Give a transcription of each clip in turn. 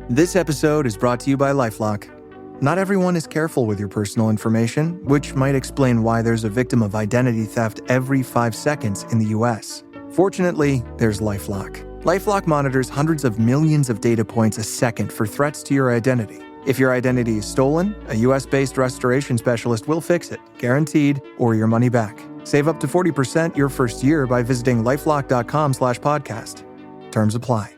This episode is brought to you by LifeLock. Not everyone is careful with your personal information, which might explain why there's a victim of identity theft every 5 seconds in the US. Fortunately, there's LifeLock. LifeLock monitors hundreds of millions of data points a second for threats to your identity. If your identity is stolen, a US-based restoration specialist will fix it, guaranteed, or your money back. Save up to 40% your first year by visiting lifelock.com/podcast. Terms apply.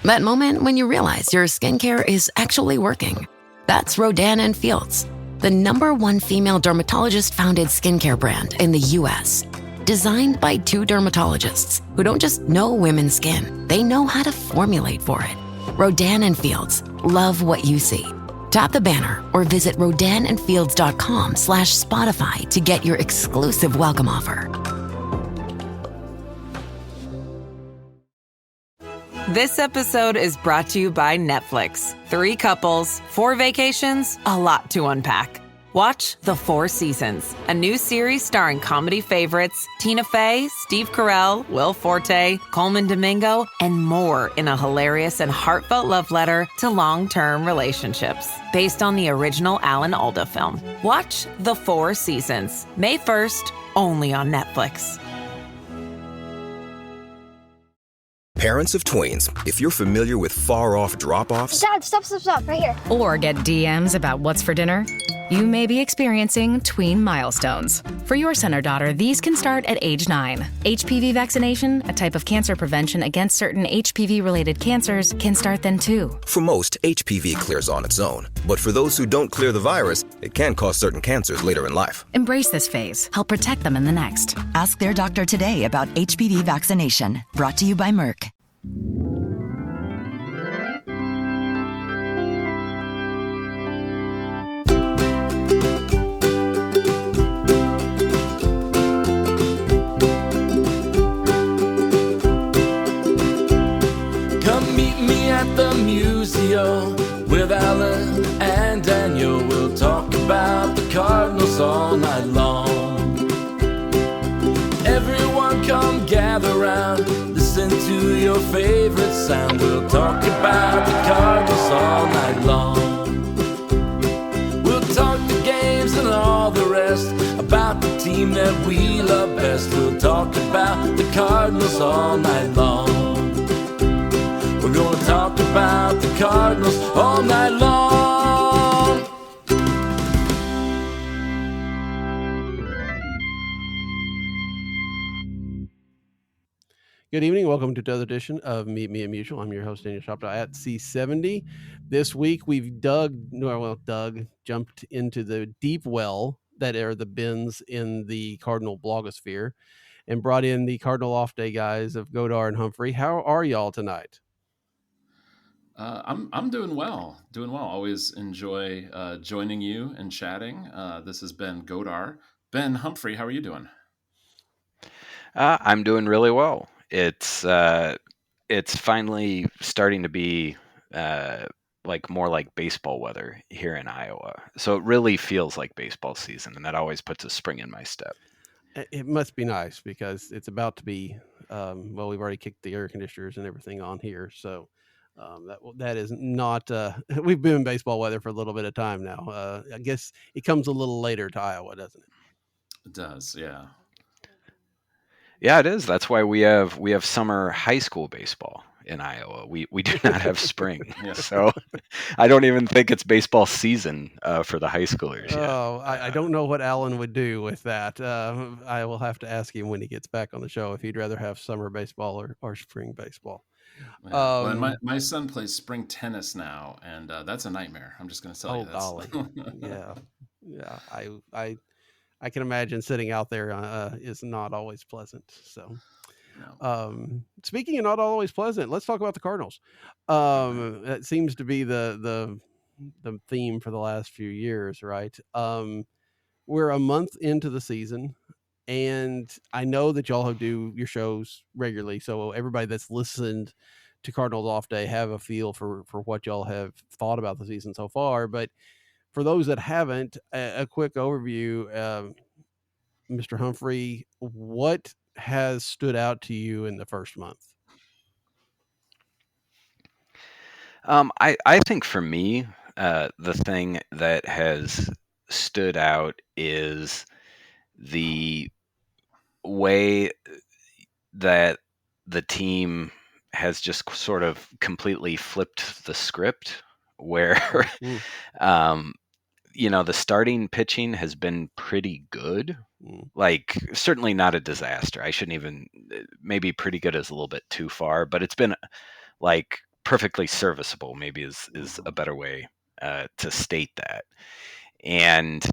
That moment when you realize your skincare is actually working. That's Rodan & Fields, the #1 female dermatologist-founded skincare brand in the U.S. Designed by 2 dermatologists who don't just know women's skin, they know how to formulate for it. Rodan & Fields, love what you see. Tap the banner or visit rodanandfields.com/Spotify to get your exclusive welcome offer. This episode is brought to you by Netflix. 3 couples, 4 vacations, a lot to unpack. Watch The 4 Seasons, a new series starring comedy favorites Tina Fey, Steve Carell, Will Forte, Coleman Domingo, and more in a hilarious and heartfelt love letter to long-term relationships. Based on the original Alan Alda film. Watch The 4 Seasons, May 1st, only on Netflix. Parents of tweens, if you're familiar with far-off drop-offs... Dad, stop, right here. Or get DMs about what's for dinner, you may be experiencing tween milestones. For your son or daughter, these can start at age 9. HPV vaccination, a type of cancer prevention against certain HPV-related cancers, can start then too. For most, HPV clears on its own. But for those who don't clear the virus, it can cause certain cancers later in life. Embrace this phase. Help protect them in the next. Ask their doctor today about HPV vaccination. Brought to you by Merck. Come meet me at the Musial with Alan and Daniel. We'll talk about the Cardinals all night long. Everyone come gather round, listen to your favorite sound. We'll talk about the Cardinals all night long. We'll talk the games and all the rest, about the team that we love best. We'll talk about the Cardinals all night long. We're gonna talk about the Cardinals all night long. Good evening. Welcome to another edition of Meet Me at Musial. I'm your host, Daniel Shoptaw at C70. This week we've jumped into the deep well that are the Bens in the Cardinal blogosphere and brought in the Cardinal Off Day guys of Godar and Humphrey. How are y'all tonight? I'm doing well. Always enjoy joining you and chatting. This is Bens Godar. Ben, Humphrey, how are you doing? I'm doing really well. It's finally starting to be more like baseball weather here in Iowa. So it really feels like baseball season, and that always puts a spring in my step. It must be nice because it's about to be. We've already kicked the air conditioners and everything on here, so. That is not. We've been in baseball weather for a little bit of time now. I guess it comes a little later to Iowa, doesn't it? It does, yeah. Yeah, it is. That's why we have summer high school baseball in Iowa. We do not have spring, Yeah. So I don't even think it's baseball season for the high schoolers yet. Oh, I don't know what Alan would do with that. I will have to ask him when he gets back on the show if he'd rather have summer baseball or spring baseball. Yeah. Well, my son plays spring tennis now, and that's a nightmare. I'm just going to tell you. Golly. Yeah. I can imagine sitting out there is not always pleasant. So, no. Speaking of not always pleasant, let's talk about the Cardinals. That seems to be the theme for the last few years, right? We're a month into the season. And I know that y'all do your shows regularly, so everybody that's listened to Cardinals Off Day have a feel for what y'all have thought about the season so far. But for those that haven't, a quick overview, Mr. Humphrey, what has stood out to you in the first month? I think for me, the thing that has stood out is the way that the team has just sort of completely flipped the script where Mm. the starting pitching has been pretty good. Mm. Like, certainly not a disaster. I shouldn't even, maybe pretty good is a little bit too far, but it's been like perfectly serviceable, maybe is a better way to state that. And,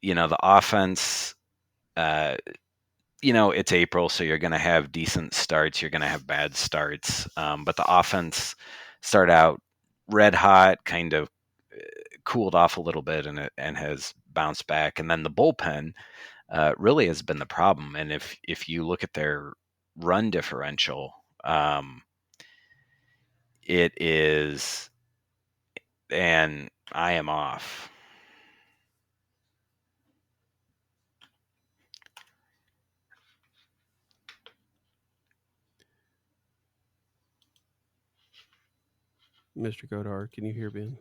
the offense, it's April, so you're going to have decent starts. You're going to have bad starts. But the offense started out red hot, kind of cooled off a little bit, and has bounced back. And then the bullpen really has been the problem. And if you look at their run differential, it is, and I am off. Mr. Godar, can you hear Ben?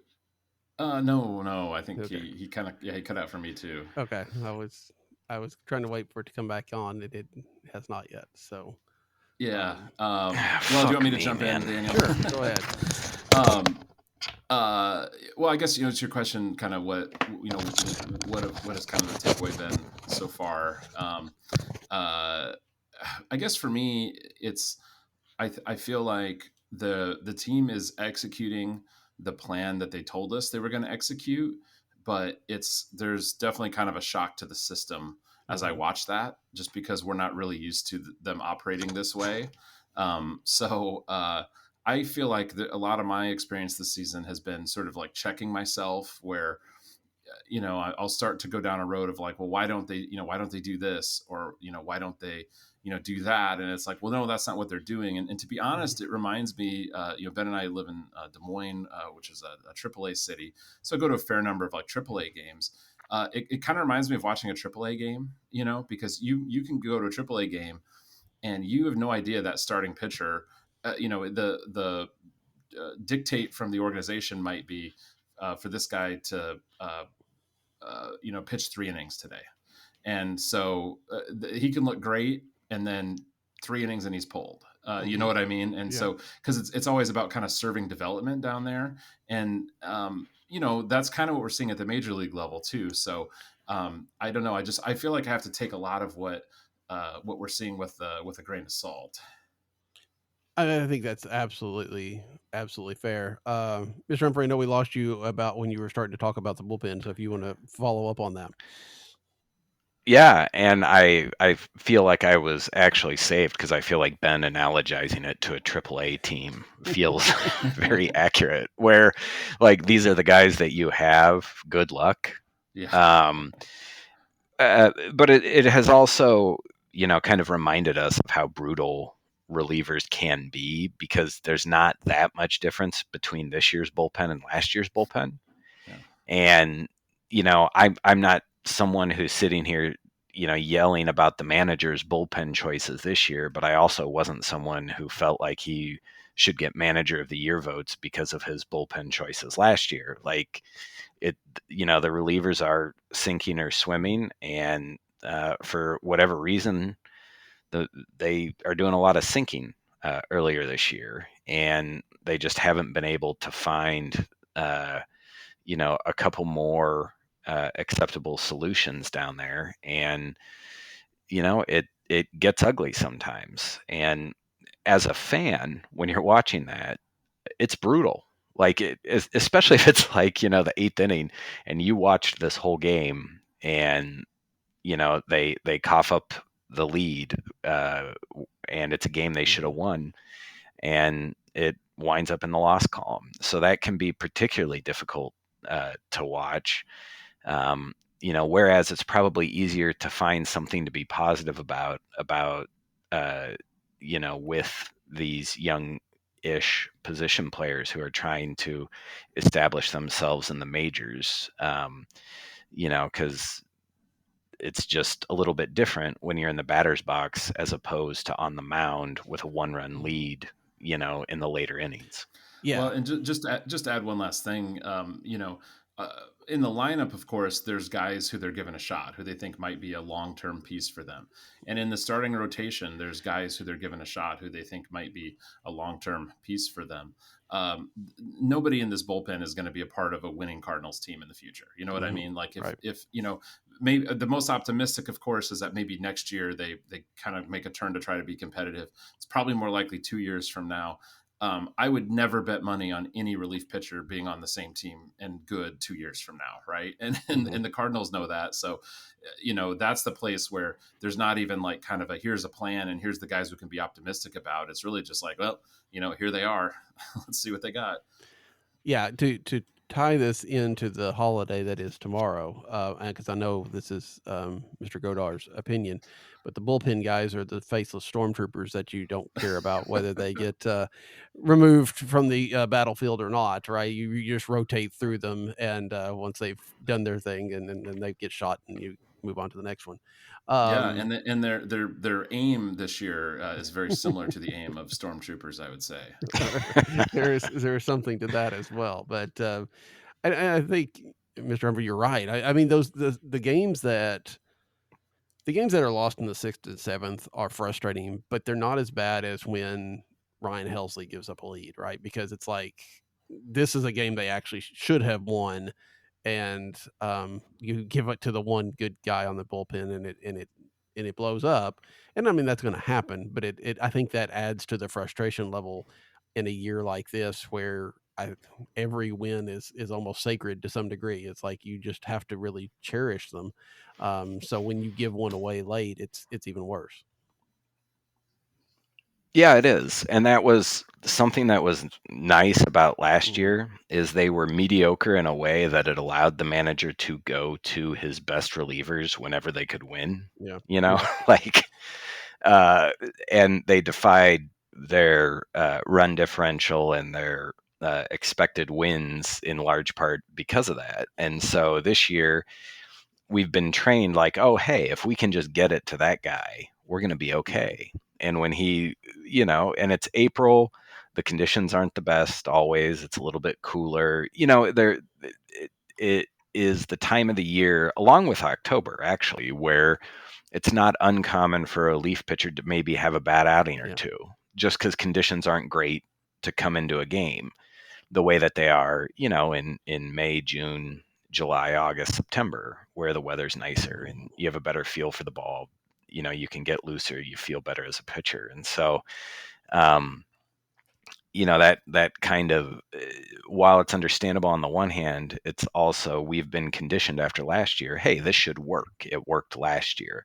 No. I think Okay. he kind of he cut out for me too. Okay. I was trying to wait for it to come back on. It has not yet. So Yeah. Well, do you want me to jump in, Daniel? Sure. Go ahead. Well, I guess it's your question. Kind of what what has kind of the takeaway been so far? I guess for me, it's I feel like the team is executing the plan that they told us they were going to execute, but there's definitely kind of a shock to the system as I watch that, just because we're not really used to them operating this way. So I feel like a lot of my experience this season has been sort of like checking myself, where I'll start to go down a road of like, well, why don't they do this, or why don't they do that? And it's like, well, no, that's not what they're doing. And to be honest, it reminds me, Ben and I live in Des Moines, which is a AAA city, so I go to a fair number of like AAA games. It kind of reminds me of watching a AAA game, because you can go to a AAA game and you have no idea that starting pitcher, the dictate from the organization might be for this guy to pitch 3 innings today. And so he can look great, and then 3 innings and he's pulled. You know what I mean? And so, because it's always about kind of serving development down there, and that's kind of what we're seeing at the major league level too. So I don't know. I feel like I have to take a lot of what we're seeing with a grain of salt. I think that's absolutely fair. Mr. Humphrey, I know we lost you about when you were starting to talk about the bullpen, so if you want to follow up on that. Yeah, and I feel like I was actually saved, because I feel like Ben analogizing it to a AAA team feels very accurate, where like these are the guys that you have, good luck. Yeah. But it has also, kind of reminded us of how brutal relievers can be, because there's not that much difference between this year's bullpen and last year's bullpen. Yeah. And, I'm not someone who's sitting here, yelling about the manager's bullpen choices this year, but I also wasn't someone who felt like he should get manager of the year votes because of his bullpen choices last year. Like the relievers are sinking or swimming, and for whatever reason, they are doing a lot of sinking earlier this year, and they just haven't been able to find, a couple more acceptable solutions down there. And, it gets ugly sometimes. And as a fan, when you're watching that, it's brutal. Like especially if it's like, the 8th inning and you watched this whole game, and, they cough up the lead, and it's a game they should have won, and it winds up in the loss column. So that can be particularly difficult to watch. Whereas it's probably easier to find something to be positive about, with these young-ish position players who are trying to establish themselves in the majors, because it's just a little bit different when you're in the batter's box as opposed to on the mound with a 1-run lead, in the later innings. Yeah. Well, and just to add one last thing, in the lineup, of course, there's guys who they're given a shot, who they think might be a long-term piece for them. And in the starting rotation, there's guys who they're given a shot, who they think might be a long-term piece for them. Nobody in this bullpen is going to be a part of a winning Cardinals team in the future. You know what I mean? Like if maybe the most optimistic, of course, is that maybe next year they kind of make a turn to try to be competitive. It's probably more likely 2 years from now. I would never bet money on any relief pitcher being on the same team and good 2 years from now, right? And the Cardinals know that. So, that's the place where there's not even like kind of a here's a plan and here's the guys who can be optimistic about. It's really just like, well, here they are. Let's see what they got. Yeah, to tie this into the holiday that is tomorrow, and because I know this is Mr. Godar's opinion, but the bullpen guys are the faceless stormtroopers that you don't care about whether they get removed from the battlefield or not, right? You just rotate through them, and once they've done their thing, and then they get shot, and you move on to the next one. Yeah, and their aim this year is very similar to the aim of stormtroopers, I would say. There is something to that as well, but I think, Mr. Humphrey, you're right. I mean, the games that are lost in the 6th and 7th are frustrating, but they're not as bad as when Ryan Helsley gives up a lead, right? Because it's like this is a game they actually should have won, and you give it to the one good guy on the bullpen, and it blows up. And I mean that's going to happen, but I think that adds to the frustration level in a year like this where every win is almost sacred to some degree. It's like you just have to really cherish them. So when you give one away late, it's even worse. Yeah, it is. And that was something that was nice about last year is they were mediocre in a way that it allowed the manager to go to his best relievers whenever they could win. Yeah. Like and they defied their run differential and their expected wins in large part because of that. And so this year we've been trained like, oh, hey, if we can just get it to that guy, we're going to be okay. And when he, and it's April, the conditions aren't the best always. It's a little bit cooler. It is the time of the year, along with October, actually, where it's not uncommon for a relief pitcher to maybe have a bad outing or two, just because conditions aren't great to come into a game the way that they are, in May, June, July, August, September, where the weather's nicer and you have a better feel for the ball. You can get looser, you feel better as a pitcher. And so, that kind of, while it's understandable on the one hand, it's also, we've been conditioned after last year, hey, this should work. It worked last year.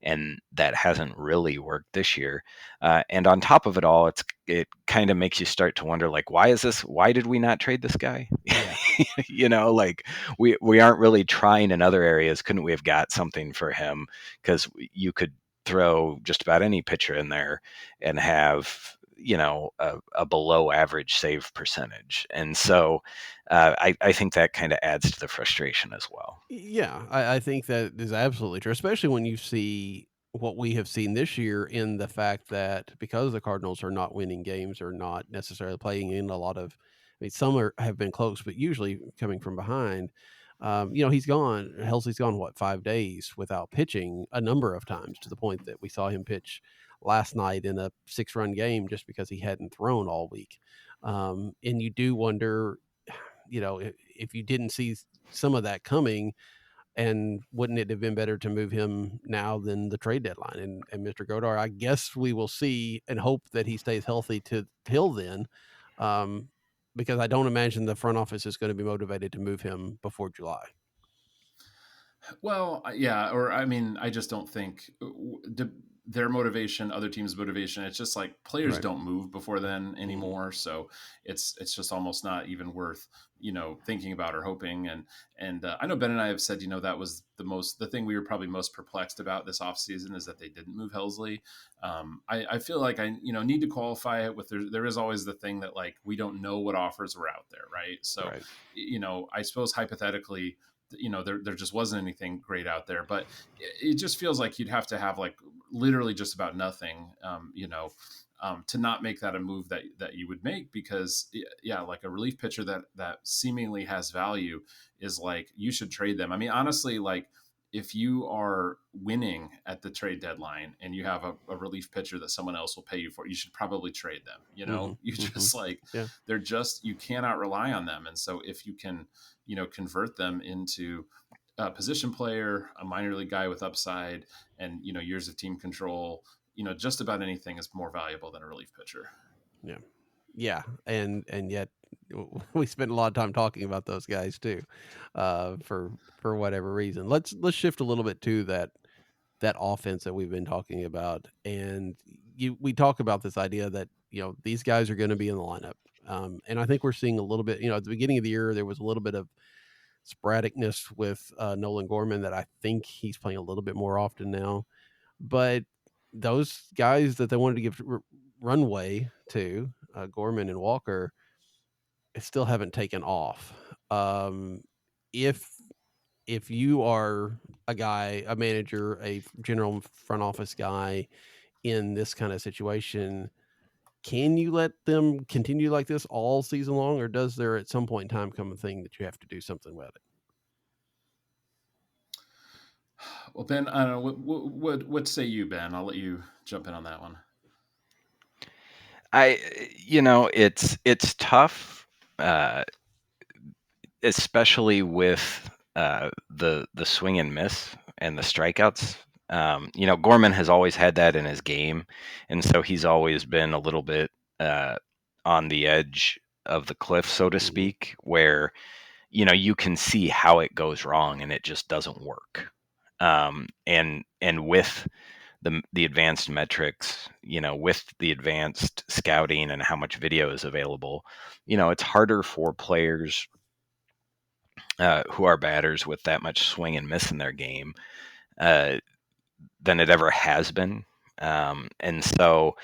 And that hasn't really worked this year. And on top of it all, it kind of makes you start to wonder, like, why did we not trade this guy? Like we aren't really trying in other areas. Couldn't we have got something for him? Because you could throw just about any pitcher in there and have, a below average save percentage. And so I think that kind of adds to the frustration as well. Yeah, I think that is absolutely true, especially when you see what we have seen this year in the fact that because the Cardinals are not winning games or not necessarily playing in a lot of, I mean, some have been close, but usually coming from behind. Helsley's gone, 5 days without pitching a number of times to the point that we saw him pitch last night in a 6-run game just because he hadn't thrown all week. And you do wonder, if you didn't see some of that coming, and wouldn't it have been better to move him now than the trade deadline? And Mr. Godar, I guess we will see and hope that he stays healthy till then, because I don't imagine the front office is going to be motivated to move him before July. Well, yeah, or I mean, I just don't think their motivation, other teams' motivation. It's just like players don't move before then anymore, so it's just almost not even worth thinking about or hoping. And I know Ben and I have said that was the thing we were probably most perplexed about this offseason is that they didn't move Helsley. I feel like I need to qualify it with there is always the thing that like we don't know what offers were out there, right? So I suppose hypothetically, there just wasn't anything great out there, but it just feels like you'd have to have like literally just about nothing, to not make that a move that you would make, because yeah, like a relief pitcher that seemingly has value is like, you should trade them. I mean, honestly, like if you are winning at the trade deadline and you have a relief pitcher that someone else will pay you for, you should probably trade them. You know, you just like, they're just, you cannot rely on them. And so if you can, convert them into a position player, a minor league guy with upside and, years of team control, just about anything is more valuable than a relief pitcher. Yeah. Yeah. And yet we spent a lot of time talking about those guys too, for whatever reason. Let's shift a little bit to that offense that we've been talking about. And we talk about this idea that, these guys are going to be in the lineup. And I think we're seeing a little bit, at the beginning of the year, there was a little bit of sporadicness with Nolan Gorman that I think he's playing a little bit more often now. But those guys that they wanted to give runway to, Gorman and Walker, still haven't taken off. If you are a guy, a manager, a general front office guy in this kind of situation, can you let them continue like this all season long, or does there at some point in time come a thing that you have to do something with it? Well, Ben, I don't know. What say you, Ben? I'll let you jump in on that one. It's tough, especially with the swing and miss and the strikeouts. Gorman has always had that in his game, and so he's always been a little bit on the edge of the cliff, so to speak, where you can see how it goes wrong and it just doesn't work. And with the advanced metrics, with the advanced scouting and how much video is available, it's harder for players who are batters with that much swing and miss in their game than it ever has been. And so,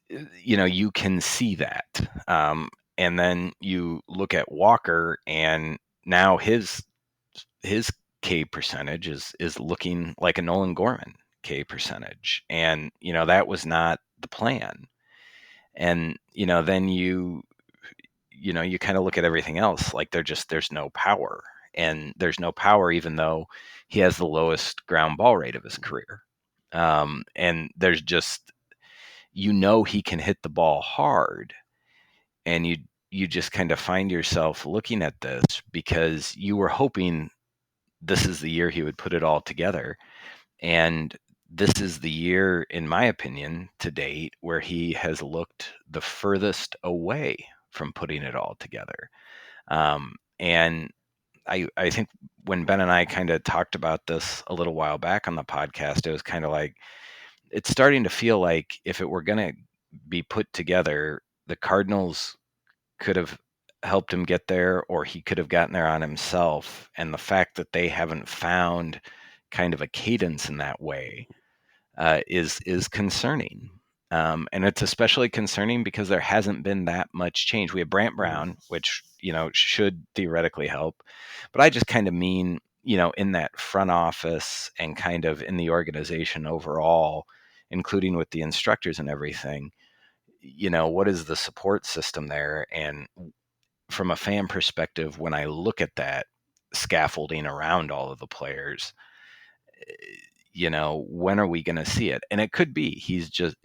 you can see that. And then you look at Walker, and now his K percentage is looking like a Nolan Gorman K percentage. And, that was not the plan. And, then you kind of look at everything else, like there's no power. And there's no power even though he has the lowest ground ball rate of his career. And there's just, he can hit the ball hard. And you just kind of find yourself looking at this because you were hoping this is the year he would put it all together. And this is the year, in my opinion, to date, where he has looked the furthest away from putting it all together. And I think when Ben and I kind of talked about this a little while back on the podcast, it was kind of like, it's starting to feel like if it were going to be put together, the Cardinals could have helped him get there, or he could have gotten there on himself. And the fact that they haven't found kind of a cadence in that way is concerning. And it's especially concerning because there hasn't been that much change. We have Brant Brown, which, should theoretically help. But I just kind of mean, in that front office and kind of in the organization overall, including with the instructors and everything, what is the support system there? And from a fan perspective, when I look at that scaffolding around all of the players, when are we going to see it? And it could be he's just,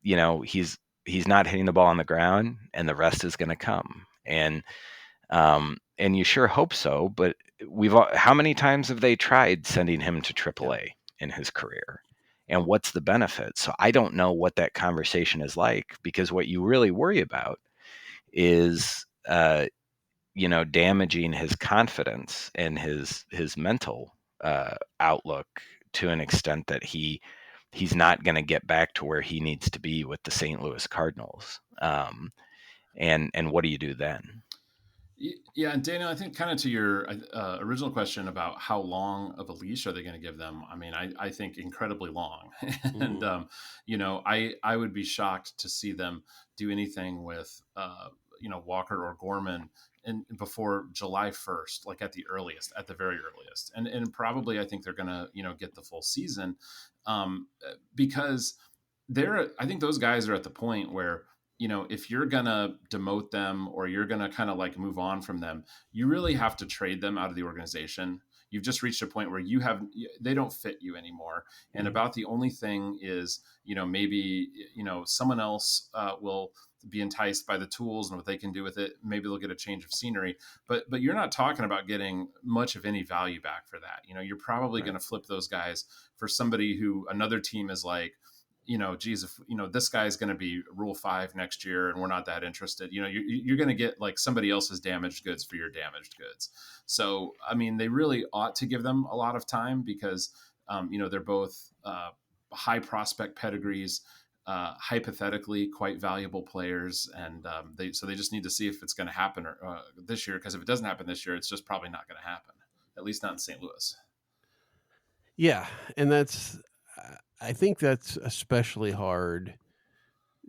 he's not hitting the ball on the ground, and the rest is going to come. And you sure hope so. But how many times have they tried sending him to AAA in his career? And what's the benefit? So I don't know what that conversation is like, because what you really worry about is, damaging his confidence and his mental outlook to an extent that he's not going to get back to where he needs to be with the St. Louis Cardinals. And what do you do then? Yeah, and Daniel, I think kind of to your original question about how long of a leash are they going to give them? I mean, I think incredibly long. And, I would be shocked to see them do anything with, Walker or Gorman and before July 1st, like at the very earliest. And probably I think they're going to, get the full season because I think those guys are at the point where, if you're going to demote them or you're going to kind of like move on from them, you really have to trade them out of the organization. You've just reached a point where they don't fit you anymore. And about the only thing is, maybe, someone else will be enticed by the tools and what they can do with it. Maybe they'll get a change of scenery, but you're not talking about getting much of any value back for that. You're probably going to flip those guys for somebody who another team is like, geez, if, this guy's going to be Rule 5 next year and we're not that interested, you're going to get like somebody else's damaged goods for your damaged goods. So, I mean, they really ought to give them a lot of time because, they're both high prospect pedigrees, hypothetically quite valuable players. And they just need to see if it's going to happen this year. Because if it doesn't happen this year, it's just probably not going to happen, at least not in St. Louis. Yeah. And I think that's especially hard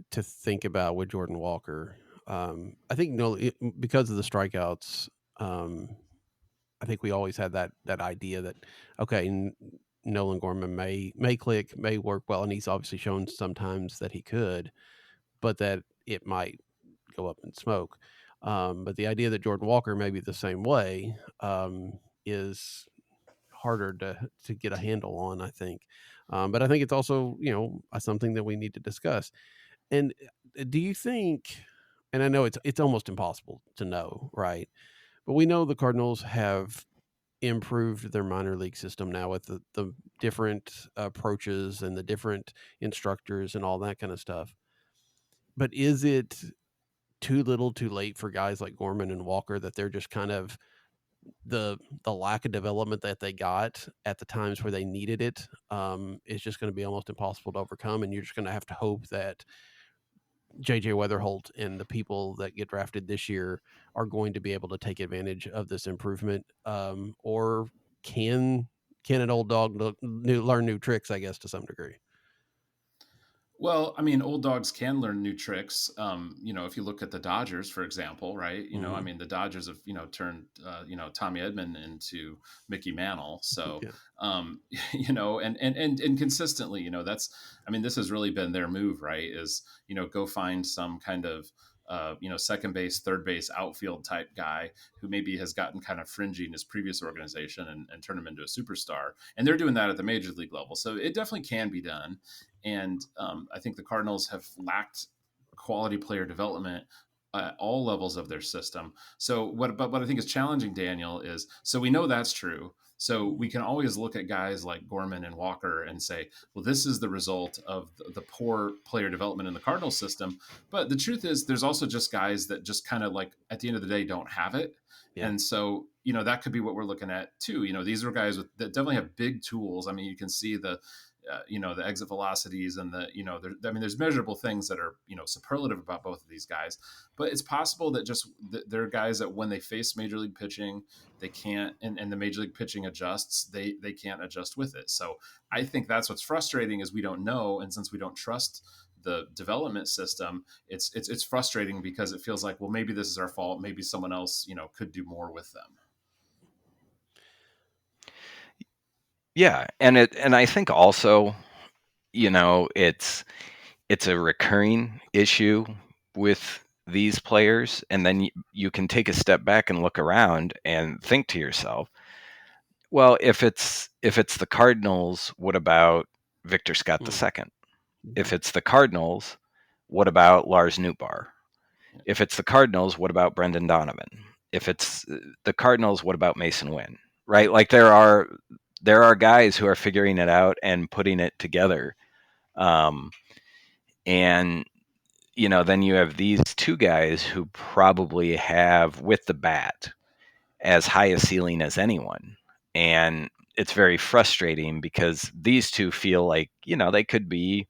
to think about with Jordan Walker. I think because of the strikeouts, I think we always had that idea that, okay, Nolan Gorman may click, may work well, and he's obviously shown sometimes that he could, but that it might go up in smoke. But the idea that Jordan Walker may be the same way is harder to get a handle on, I think. But I think it's also, something that we need to discuss. And do you think, and I know it's almost impossible to know, right? But we know the Cardinals have improved their minor league system now with the different approaches and the different instructors and all that kind of stuff. But is it too little too late for guys like Gorman and Walker that they're just kind of the lack of development that they got at the times where they needed it is just going to be almost impossible to overcome, and you're just going to have to hope that JJ Weatherholt and the people that get drafted this year are going to be able to take advantage of this improvement, or can an old dog learn new tricks, I guess, to some degree? Well, I mean, old dogs can learn new tricks. If you look at the Dodgers, for example, right? I mean, the Dodgers have, turned, Tommy Edman into Mickey Mantle. So, and consistently, this has really been their move, right? Is, go find some kind of, second base, third base, outfield type guy who maybe has gotten kind of fringy in his previous organization and turn him into a superstar. And they're doing that at the major league level. So it definitely can be done. And I think the Cardinals have lacked quality player development at all levels of their system. So what I think is challenging, Daniel, is, so we know that's true. So we can always look at guys like Gorman and Walker and say, well, this is the result of the poor player development in the Cardinals system. But the truth is there's also just guys that just kind of like at the end of the day don't have it. Yeah. And so, that could be what we're looking at too. These are guys that definitely have big tools. I mean, you can see the exit velocities and there's measurable things that are, superlative about both of these guys, but it's possible that just there are guys that when they face major league pitching, they can't, and the major league pitching adjusts, they can't adjust with it. So I think that's what's frustrating is we don't know. And since we don't trust the development system, it's frustrating because it feels like, well, maybe this is our fault. Maybe someone else, could do more with them. Yeah, and I think also, it's a recurring issue with these players, and then you can take a step back and look around and think to yourself, well, if it's the Cardinals, what about Victor Scott II? If it's the Cardinals, what about Lars Nootbaar? If it's the Cardinals, what about Brendan Donovan? If it's the Cardinals, what about Mason Wynn? Right? Like there are guys who are figuring it out and putting it together. And, then you have these two guys who probably have, with the bat, as high a ceiling as anyone. And it's very frustrating because these two feel like, they could be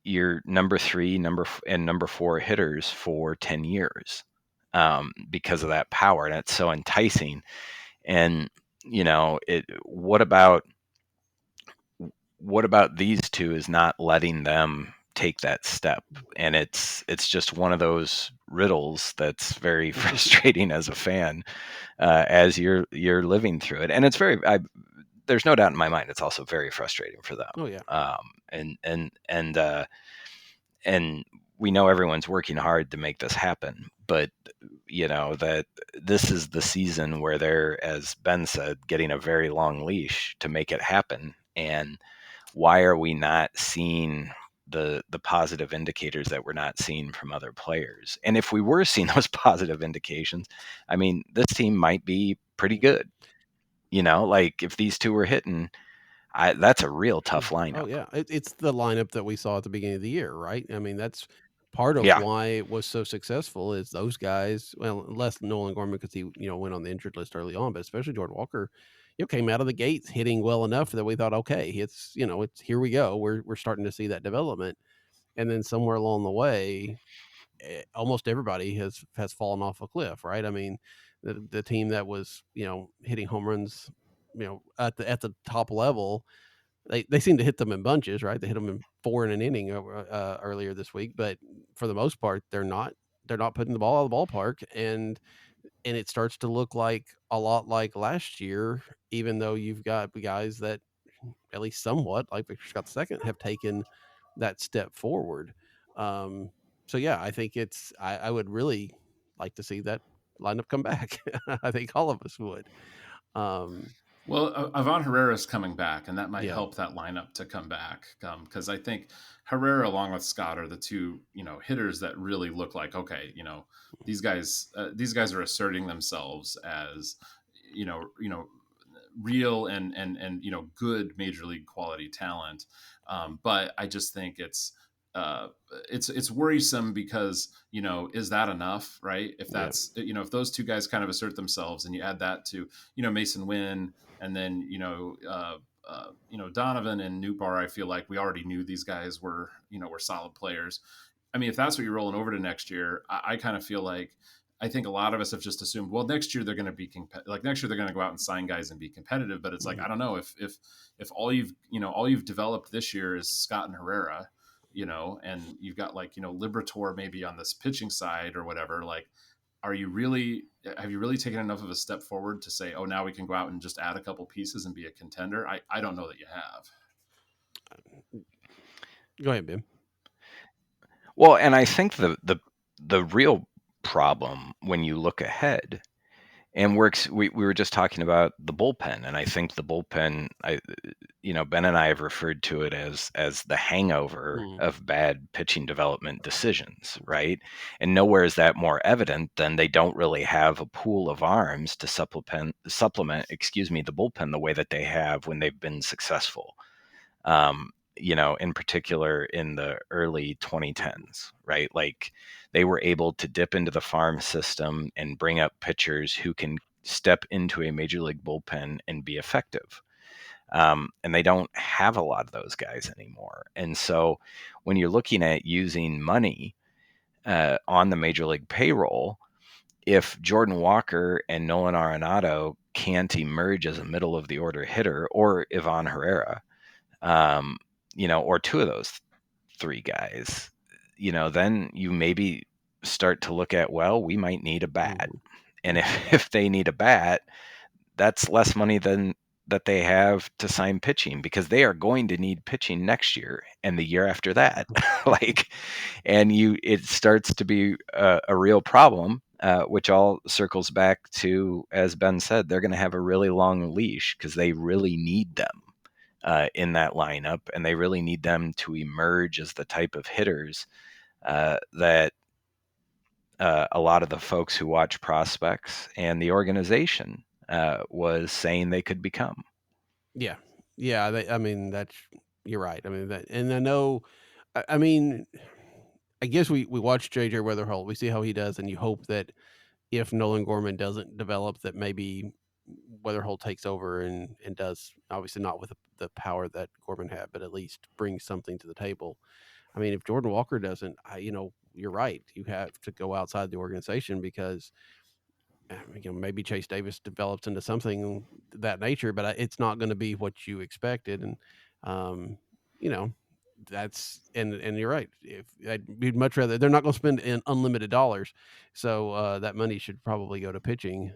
your number 3, number 4 hitters for 10 years because of that power. And it's so enticing. And, what about these two is not letting them take that step? And it's just one of those riddles that's very frustrating as a fan as you're living through it. And it's there's no doubt in my mind it's also very frustrating for them. Oh yeah. And we know everyone's working hard to make this happen, but that this is the season where they're, as Ben said, getting a very long leash to make it happen. And why are we not seeing the positive indicators that we're not seeing from other players? And if we were seeing those positive indications, I mean, this team might be pretty good. Like if these two were hitting, that's a real tough lineup. Oh yeah, it's the lineup that we saw at the beginning of the year, right? I mean, that's part of Yeah. why it was so successful. Is those guys? Well, less Nolan Gorman because he went on the injured list early on, but especially Jordan Walker, came out of the gates hitting well enough that we thought, okay, it's here we go. We're starting to see that development, and then somewhere along the way, almost everybody has fallen off a cliff, right? I mean, the team that was hitting home runs, at the top level. They seem to hit them in bunches, right? They hit them in 4 in an inning earlier this week, but for the most part, they're not putting the ball out of the ballpark, and it starts to look like a lot like last year. Even though you've got guys that, at least somewhat, like Victor Scott II, have taken that step forward. So yeah, I think I would really like to see that lineup come back. I think all of us would. Well, Ivan Herrera's coming back, and that might Yeah. help that lineup to come back. Because I think Herrera, along with Scott, are the two hitters that really look like, okay, these guys are asserting themselves as real and good major league quality talent. But I just think it's worrisome because is that enough, right? If that's if those two guys kind of assert themselves, and you add that to Mason Wynn, and then Donovan and Newbar, I feel like we already knew these guys were solid players. I mean, if that's what you're rolling over to next year, I kind of feel like, I think a lot of us have just assumed, well, next year they're going to be next year they're going to go out and sign guys and be competitive. But it's like, I don't know if all you've developed this year is Scott and Herrera, and you've got Liberatore maybe on this pitching side or whatever. Like, have you really taken enough of a step forward to say, oh, now we can go out and just add a couple pieces and be a contender? I don't know that you have. Go ahead, Ben. Well, and I think the real problem when you look ahead, and we were just talking about the bullpen, and I think the bullpen, Ben and I have referred to it as the hangover of bad pitching development decisions, right? And nowhere is that more evident than they don't really have a pool of arms to supplement, the bullpen the way that they have when they've been successful. In particular in the early 2010s, right? Like they were able to dip into the farm system and bring up pitchers who can step into a major league bullpen and be effective. And they don't have a lot of those guys anymore. And so when you're looking at using money on the major league payroll, if Jordan Walker and Nolan Arenado can't emerge as a middle of the order hitter, or Ivan Herrera, or two of those three guys, then you maybe start to look at, well, we might need a bat. And if they need a bat, that's less money than that they have to sign pitching, because they are going to need pitching next year and the year after that. It starts to be a real problem, which all circles back to, as Ben said, they're going to have a really long leash because they really need them in that lineup, and they really need them to emerge as the type of hitters that a lot of the folks who watch prospects and the organization was saying they could become. Yeah. I mean, you're right. I mean, and I know, I mean, I guess we watch JJ Weatherholt. We see how he does, and you hope that if Nolan Gorman doesn't develop, that maybe Weatherholt takes over and does, obviously not with the power that Gorman had, but at least brings something to the table. I mean, if Jordan Walker doesn't, you're right. You have to go outside the organization because maybe Chase Davis develops into something that nature, but it's not going to be what you expected. And, that's, and you're right. If we'd much rather, they're not going to spend in unlimited dollars. So that money should probably go to pitching.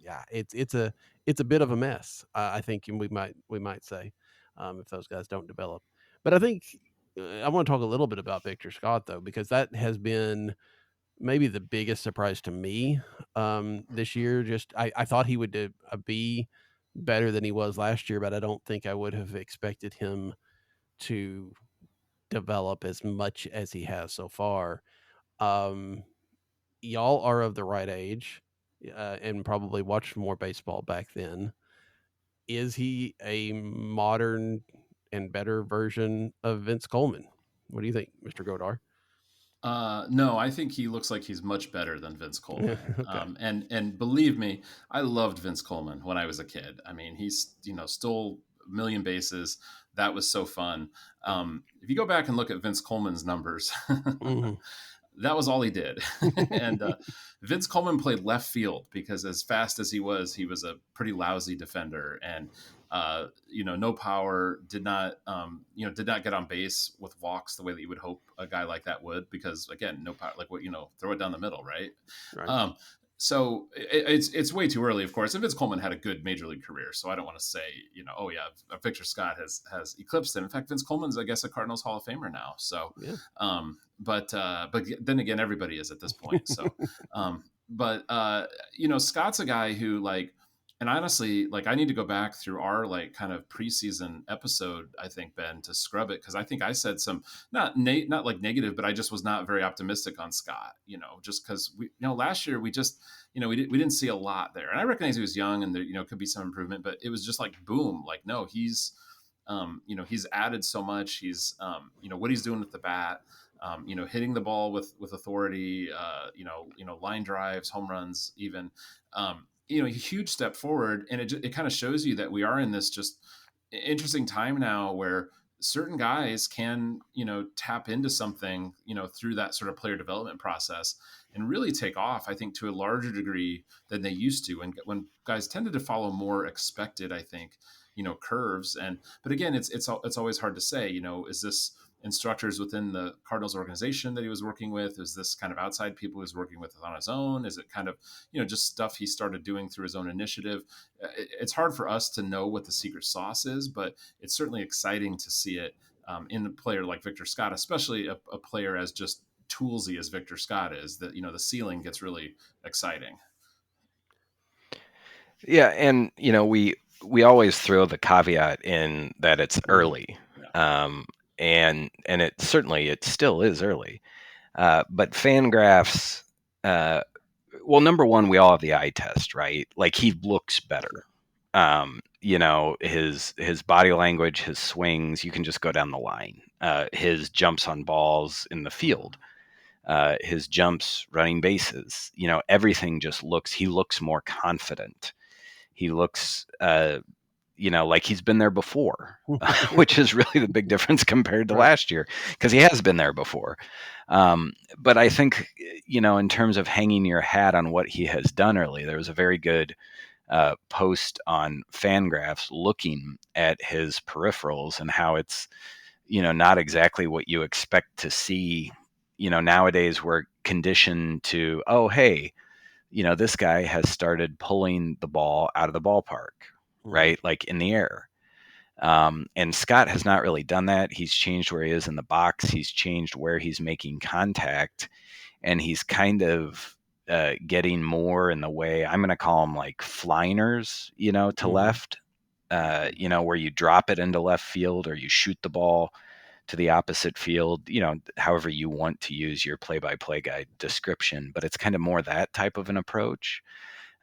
yeah, it's a bit of a mess. I think we might say, if those guys don't develop. But I think I want to talk a little bit about Victor Scott though, because that has been maybe the biggest surprise to me this year. Just I thought he would be better than he was last year, but I don't think I would have expected him to develop as much as he has so far. Um, y'all are of the right age and probably watched more baseball back then. Is he a modern and better version of Vince Coleman? What do you think, Mr. Godar? No, I think he looks like he's much better than Vince Coleman. Okay. And believe me, I loved Vince Coleman when I was a kid. I mean, he's stole a million bases. That was so fun. If you go back and look at Vince Coleman's numbers, Mhm. that was all he did. And Vince Coleman played left field because as fast as he was a pretty lousy defender. And no power, did not get on base with walks the way that you would hope a guy like that would, because again, no power, like what, throw it down the middle. Right. Right. So it's way too early, of course. And Vince Coleman had a good major league career, so I don't want to say, oh yeah, Victor Scott has eclipsed him. In fact, Vince Coleman's, I guess, a Cardinals Hall of Famer now. So, Yeah. But then again, everybody is at this point. So, Scott's a guy who, like, and honestly, like, I need to go back through our like kind of preseason episode, I think, Ben, to scrub it, because I think I said some not like negative, but I just was not very optimistic on Scott. Just because last year we just we didn't see a lot there, and I recognize he was young and there could be some improvement, but it was just like boom, like no, he's he's added so much. He's what he's doing with the bat. Hitting the ball with authority, line drives, home runs, even, a huge step forward. And it kind of shows you that we are in this just interesting time now where certain guys can, tap into something, through that sort of player development process and really take off, I think, to a larger degree than they used to. And when guys tended to follow more expected, I think, curves. But again, it's always hard to say, is this instructors within the Cardinals organization that he was working with? Is this kind of outside people he was working with on his own? Is it kind of, just stuff he started doing through his own initiative? It's hard for us to know what the secret sauce is, but it's certainly exciting to see it in a player like Victor Scott, especially a player as just toolsy as Victor Scott is, that, the ceiling gets really exciting. Yeah. And, we always throw the caveat in that it's early. Yeah. And it still is early. But Fangraphs, number one, we all have the eye test, right? Like, he looks better. His body language, his swings, you can just go down the line. His jumps on balls in the field, his jumps running bases, everything he looks more confident. He looks, like he's been there before, which is really the big difference compared to last year, because he has been there before. But I think, in terms of hanging your hat on what he has done early, there was a very good post on Fangraphs looking at his peripherals and how it's, not exactly what you expect to see. Nowadays we're conditioned to, oh, hey, this guy has started pulling the ball out of the ballpark, right? Like in the air. And Scott has not really done that. He's changed where he is in the box. He's changed where he's making contact, and he's kind of getting more in the way, I'm going to call them like flyers, to left, where you drop it into left field or you shoot the ball to the opposite field, however you want to use your play-by-play guide description, but it's kind of more that type of an approach.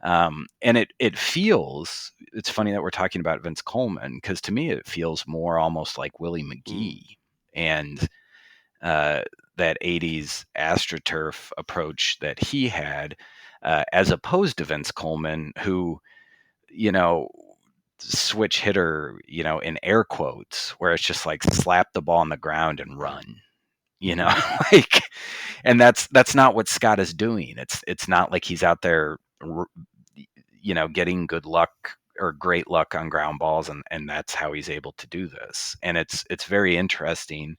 And it feels, it's funny that we're talking about Vince Coleman, because to me it feels more almost like Willie McGee and that 80s AstroTurf approach that he had, as opposed to Vince Coleman, who, switch hitter, in air quotes, where it's just like slap the ball on the ground and run, like, and that's not what Scott is doing. It's not like he's out there, getting good luck or great luck on ground balls, and that's how he's able to do this. And it's very interesting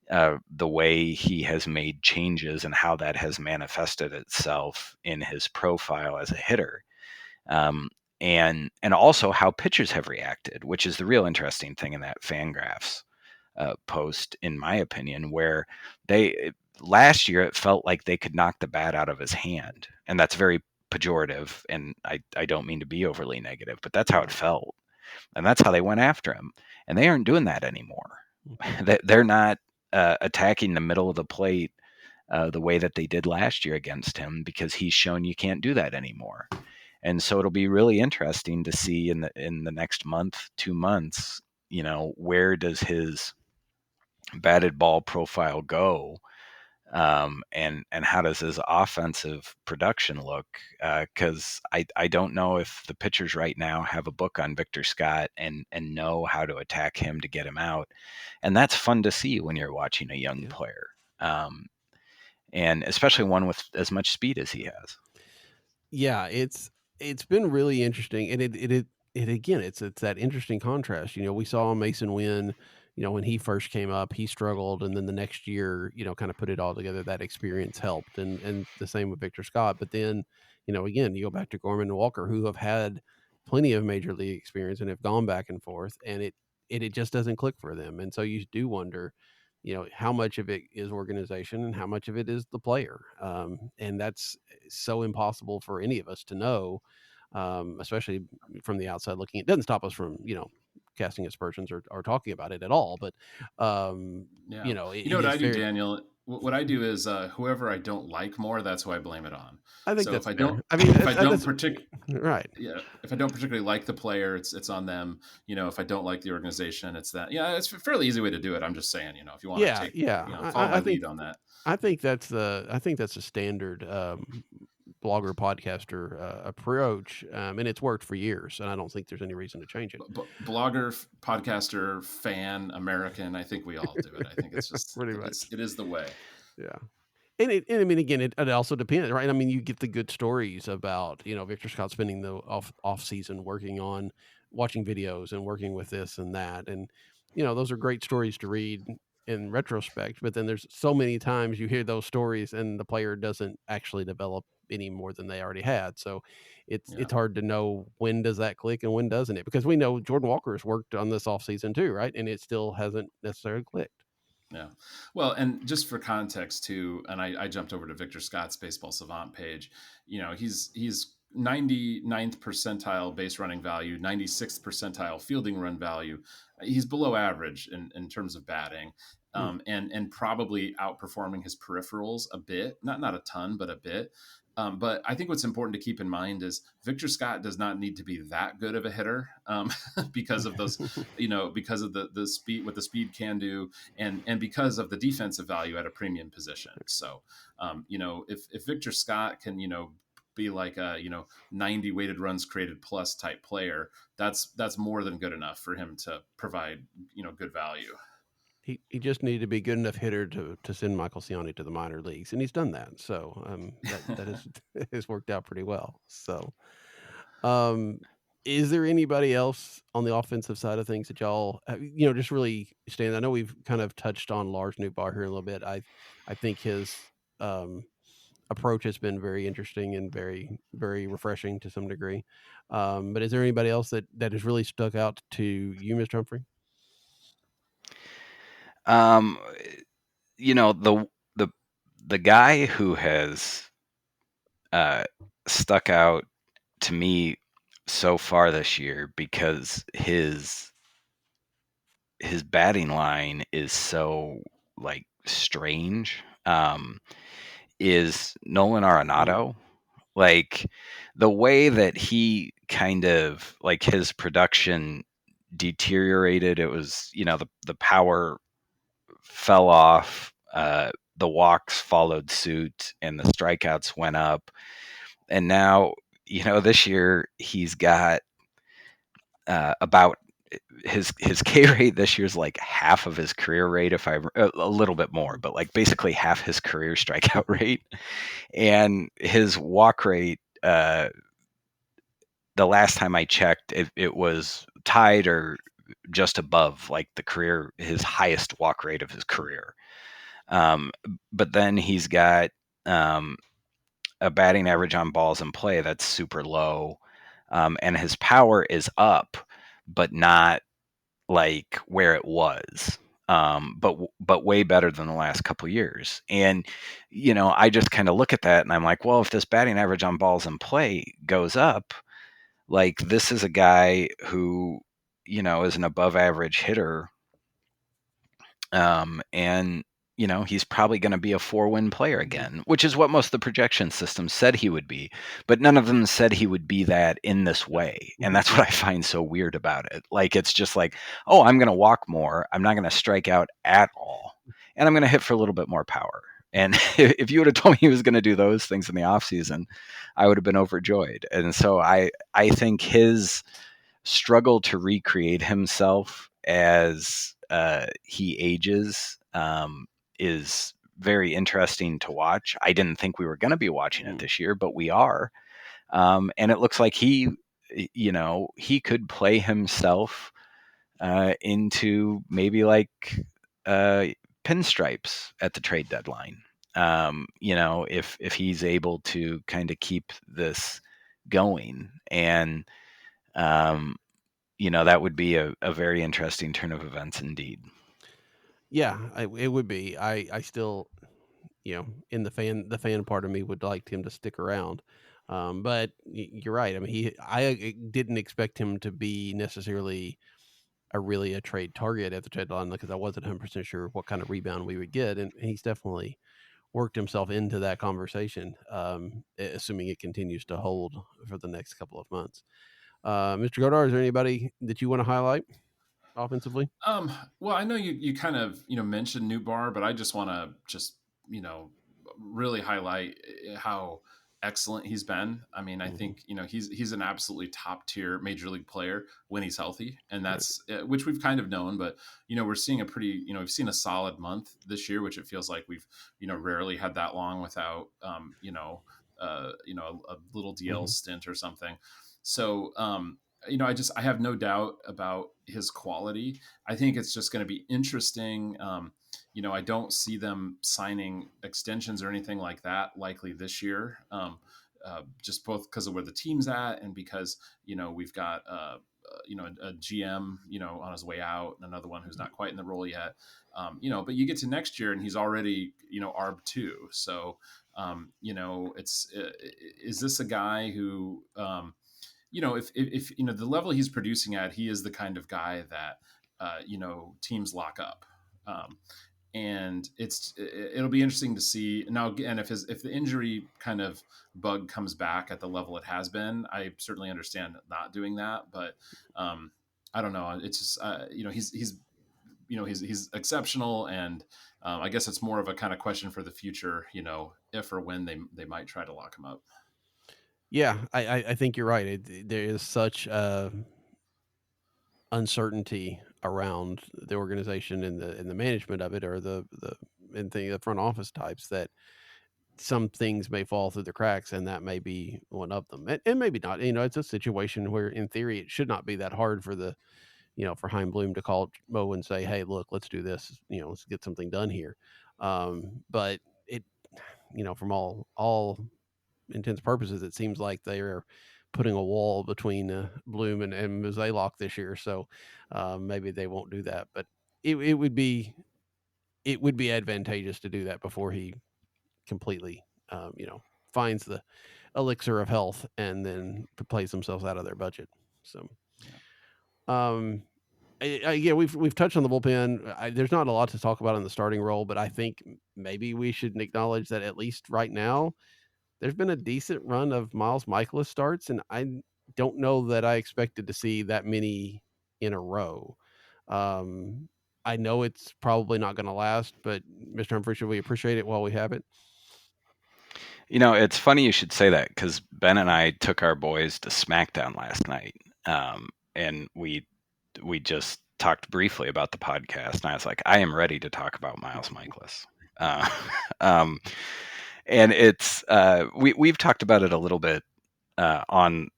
the way he has made changes and how that has manifested itself in his profile as a hitter. And also how pitchers have reacted, which is the real interesting thing in that Fangraphs post, in my opinion, where last year it felt like they could knock the bat out of his hand, and that's very pejorative, and I don't mean to be overly negative, but that's how it felt, and that's how they went after him, and they aren't doing that anymore. They're not attacking the middle of the plate the way that they did last year against him, because he's shown you can't do that anymore. And so it'll be really interesting to see in the next month, 2 months, where does his batted ball profile go, and how does his offensive production look? Because I don't know if the pitchers right now have a book on Victor Scott and know how to attack him to get him out, and that's fun to see when you're watching a young player, and especially one with as much speed as he has. Yeah, it's been really interesting, and it again, it's that interesting contrast. We saw Mason Wynn, when he first came up, he struggled, and then the next year, kind of put it all together. That experience helped, and the same with Victor Scott. But then, again, you go back to Gorman and Walker, who have had plenty of major league experience and have gone back and forth, and it just doesn't click for them. And so you do wonder, how much of it is organization and how much of it is the player. And that's so impossible for any of us to know, especially from the outside looking. It doesn't stop us from, casting aspersions or talking about it at all. But, Yeah. it what I is do, very, Daniel? What I do is whoever I don't like more, that's who I blame it on. I think So that's if I fair. don't, I mean, if I don't that's particularly, right. yeah, if I don't particularly like the player, it's on them. If I don't like the organization, it's that. Yeah, it's a fairly easy way to do it. I'm just saying, if you want to take, follow my lead on that. I think that's a standard blogger podcaster approach, and it's worked for years, and I don't think there's any reason to change it. Blogger, podcaster, fan, American, I think we all do it. I think it's just pretty much. it is the way. Yeah. And I mean, again, it also depends, right? I mean, you get the good stories about, Victor Scott spending the off season working on watching videos and working with this and that. And, those are great stories to read in retrospect, but then there's so many times you hear those stories and the player doesn't actually develop any more than they already had. So it's hard to know when does that click and when doesn't it, because we know Jordan Walker has worked on this off season too, right? And it still hasn't necessarily clicked. Yeah. Well, and just for context too, and I jumped over to Victor Scott's Baseball Savant page. He's 99th percentile base running value, 96th percentile fielding run value. He's below average in terms of batting, and probably outperforming his peripherals a bit, not a ton, but a bit. But I think what's important to keep in mind is Victor Scott does not need to be that good of a hitter because of those, because of the speed, what the speed can do, and because of the defensive value at a premium position. So, if Victor Scott can, be like a 90 weighted runs created plus type player, that's more than good enough for him to provide good value. He just needed to be good enough hitter to send Michael Ciani to the minor leagues, and he's done that. So that has worked out pretty well. So, is there anybody else on the offensive side of things that y'all just really stand? I know we've kind of touched on Lars Nootbaar here a little bit. I think his approach has been very interesting and very, very refreshing to some degree. But is there anybody else that has really stuck out to you, Mr. Humphrey? The guy who has stuck out to me so far this year, because his batting line is so strange, is Nolan Arenado. Like the way that he kind of his production deteriorated, it was the power fell off, the walks followed suit, and the strikeouts went up. And now, this year he's got about his K rate this year is like half of his career rate, if I a little bit more, but basically half his career strikeout rate, and his walk rate. The last time I checked, it was tied or just above his highest walk rate of his career. But then he's got a batting average on balls in play that's super low. and his power is up, but not like where it was. But way better than the last couple of years. And, I just kind of look at that and I'm like, well, if this batting average on balls in play goes up, like this is a guy who, is an above average hitter. And, he's probably going to be a 4-win player again, which is what most of the projection systems said he would be. But none of them said he would be that in this way. And that's what I find so weird about it. Like, it's just like, oh, I'm going to walk more. I'm not going to strike out at all. And I'm going to hit for a little bit more power. And if you would have told me he was going to do those things in the offseason, I would have been overjoyed. And so I think his struggle to recreate himself as he ages is very interesting to watch. I didn't think we were going to be watching it this year, but we are. And it looks like he could play himself into maybe like pinstripes at the trade deadline. If he's able to kind of keep this going, and that would be a very interesting turn of events indeed. Yeah, it would be. I still, in the fan part of me would like him to stick around. But you're right. I mean, I didn't expect him to be necessarily a trade target at the trade deadline because I wasn't 100% sure what kind of rebound we would get, and he's definitely worked himself into that conversation. Assuming it continues to hold for the next couple of months. Mr. Godar, is there anybody that you want to highlight offensively? Well, I know you kind of, mentioned Newbar, but I just want to really highlight how excellent he's been. I mean, I think, he's an absolutely top tier major league player when he's healthy, and that's which we've kind of known, but, we're seeing a pretty, we've seen a solid month this year, which it feels like we've, rarely had that long without, a little DL stint or something. So, I have no doubt about his quality. I think it's just going to be interesting. I don't see them signing extensions or anything like that likely this year. Just both because of where the team's at and because, we've got, a GM, on his way out and another one who's not quite in the role yet. But you get to next year and he's already, ARB 2. So, is this a guy who, if the level he's producing at, he is the kind of guy that teams lock up, and it'll be interesting to see now again if the injury kind of bug comes back at the level it has been. I certainly understand not doing that, but I don't know. It's just he's exceptional, and I guess it's more of a kind of question for the future. If or when they might try to lock him up. Yeah, I think you're right. There is such uncertainty around the organization and the management of it, or the front office types, that some things may fall through the cracks, and that may be one of them, and maybe not. It's a situation where, in theory, it should not be that hard for for Chaim Bloom to call Mo and say, "Hey, look, let's do this. Let's get something done here." But it, from all intents and purposes, it seems like they are putting a wall between Bloom and Musial this year. So maybe they won't do that, but it would be advantageous to do that before he completely, finds the elixir of health and then plays themselves out of their budget. So, yeah, we've touched on the bullpen. There's not a lot to talk about in the starting role, but I think maybe we should acknowledge that at least right now, there's been a decent run of Miles Mikolas starts, and I don't know that I expected to see that many in a row. I know it's probably not going to last, but Mr. Humphrey, should we appreciate it while we have it? It's funny you should say that, because Ben and I took our boys to SmackDown last night, and we just talked briefly about the podcast, and I was like, I am ready to talk about Miles Mikolas. And it's we've talked about it a little bit on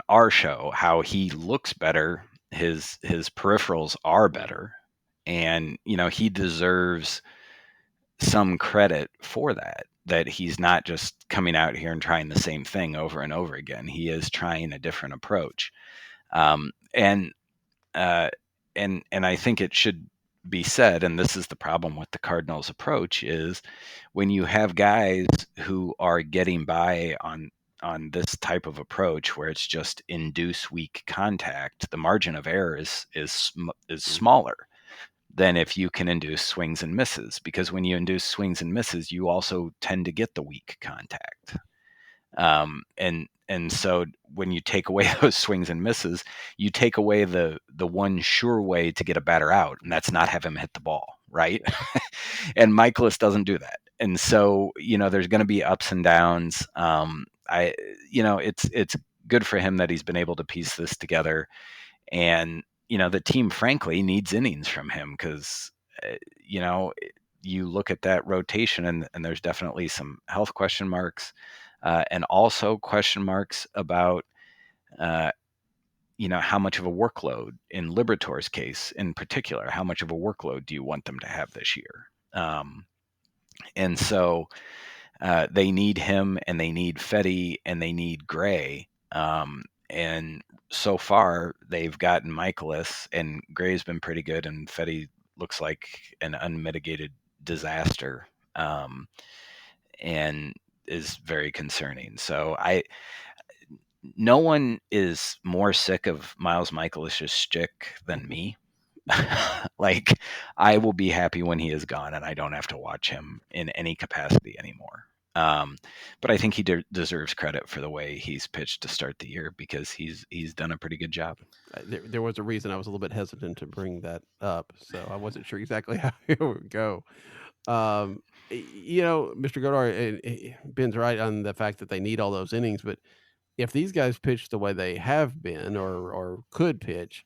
our show, how he looks better, his peripherals are better, and he deserves some credit for that he's not just coming out here and trying the same thing over and over again. He is trying a different approach. And I think it should be said, and this is the problem with the Cardinals' approach, is when you have guys who are getting by on this type of approach where it's just induce weak contact, the margin of error is smaller than if you can induce swings and misses, because when you induce swings and misses, you also tend to get the weak contact. And so when you take away those swings and misses, you take away the one sure way to get a batter out, and that's not have him hit the ball, right? And Mikolas doesn't do that. And so, there's going to be ups and downs. It's good for him that he's been able to piece this together. And, the team, frankly, needs innings from him because, you look at that rotation and there's definitely some health question marks. And also question marks about, how much of a workload, in Libertor's case in particular, how much of a workload do you want them to have this year? And so they need him, and they need Fedde, and they need Gray. And so far, they've gotten Mikolas, and Gray's been pretty good, and Fedde looks like an unmitigated disaster. And is very concerning. So no one is more sick of Miles Mikolas' shtick than me. Like, I will be happy when he is gone and I don't have to watch him in any capacity anymore. But I think he deserves credit for the way he's pitched to start the year, because he's done a pretty good job. There was a reason I was a little bit hesitant to bring that up, so I wasn't sure exactly how it would go. Mr. Godar, Ben's right on the fact that they need all those innings, but if these guys pitch the way they have been or could pitch,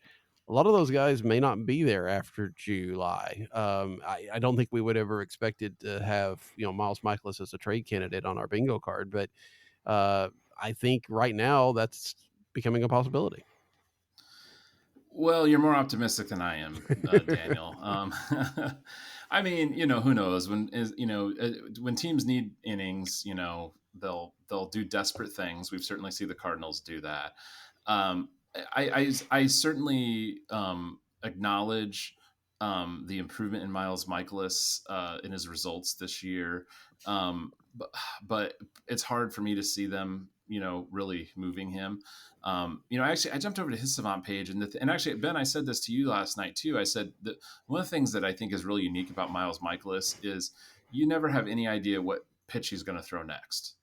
a lot of those guys may not be there after July. I don't think we would ever expected to have, Miles Mikolas as a trade candidate on our bingo card, but I think right now that's becoming a possibility. Well, you're more optimistic than I am, Daniel. I mean, who knows when teams need innings, they'll do desperate things. We've certainly seen the Cardinals do that. I certainly acknowledge the improvement in Miles Mikolas in his results this year, but it's hard for me to see them, really moving him. Actually, I jumped over to his Savant page, and actually, Ben, I said this to you last night too. I said that one of the things that I think is really unique about Miles Mikolas is you never have any idea what pitch he's going to throw next.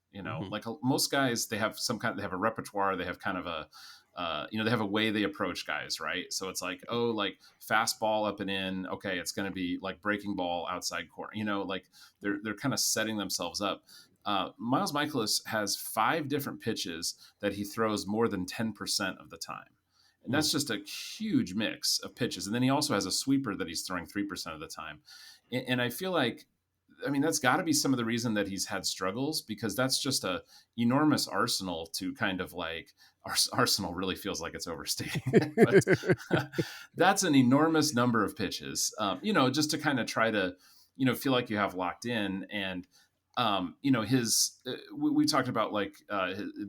Like most guys, they have a repertoire. They have kind of a, they have a way they approach guys, right? So it's like, like fastball up and in. Okay, it's going to be like breaking ball outside corner. Like they're kind of setting themselves up. Miles Mikolas has 5 different pitches that he throws more than 10% of the time. And that's just a huge mix of pitches. And then he also has a sweeper that he's throwing 3% of the time. And I feel like, that's got to be some of the reason that he's had struggles, because that's just a enormous arsenal to kind of like, arsenal really feels like it's overstating. But that's an enormous number of pitches, just to kind of try to, feel like you have locked in. And, we talked about like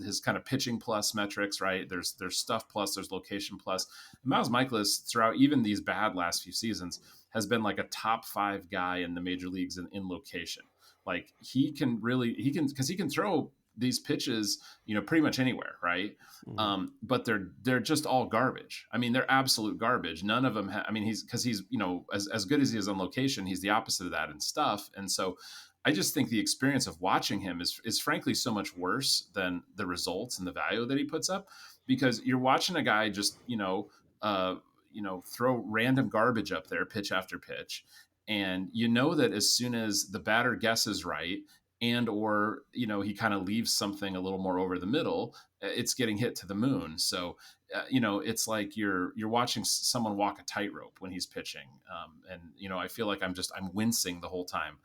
his kind of pitching plus metrics, right? There's stuff plus, there's location plus. Miles Mikolas, throughout even these bad last few seasons, has been like a top 5 guy in the major leagues in location. Like he can throw these pitches, pretty much anywhere, right? Mm-hmm. But they're just all garbage. They're absolute garbage. None of them. He's as good as he is on location, he's the opposite of that in stuff. And so I just think the experience of watching him is frankly so much worse than the results and the value that he puts up, because you're watching a guy just, throw random garbage up there, pitch after pitch. And that as soon as the batter guesses right, and or he kind of leaves something a little more over the middle, it's getting hit to the moon. So it's like you're watching someone walk a tightrope when he's pitching, and I feel like I'm wincing the whole time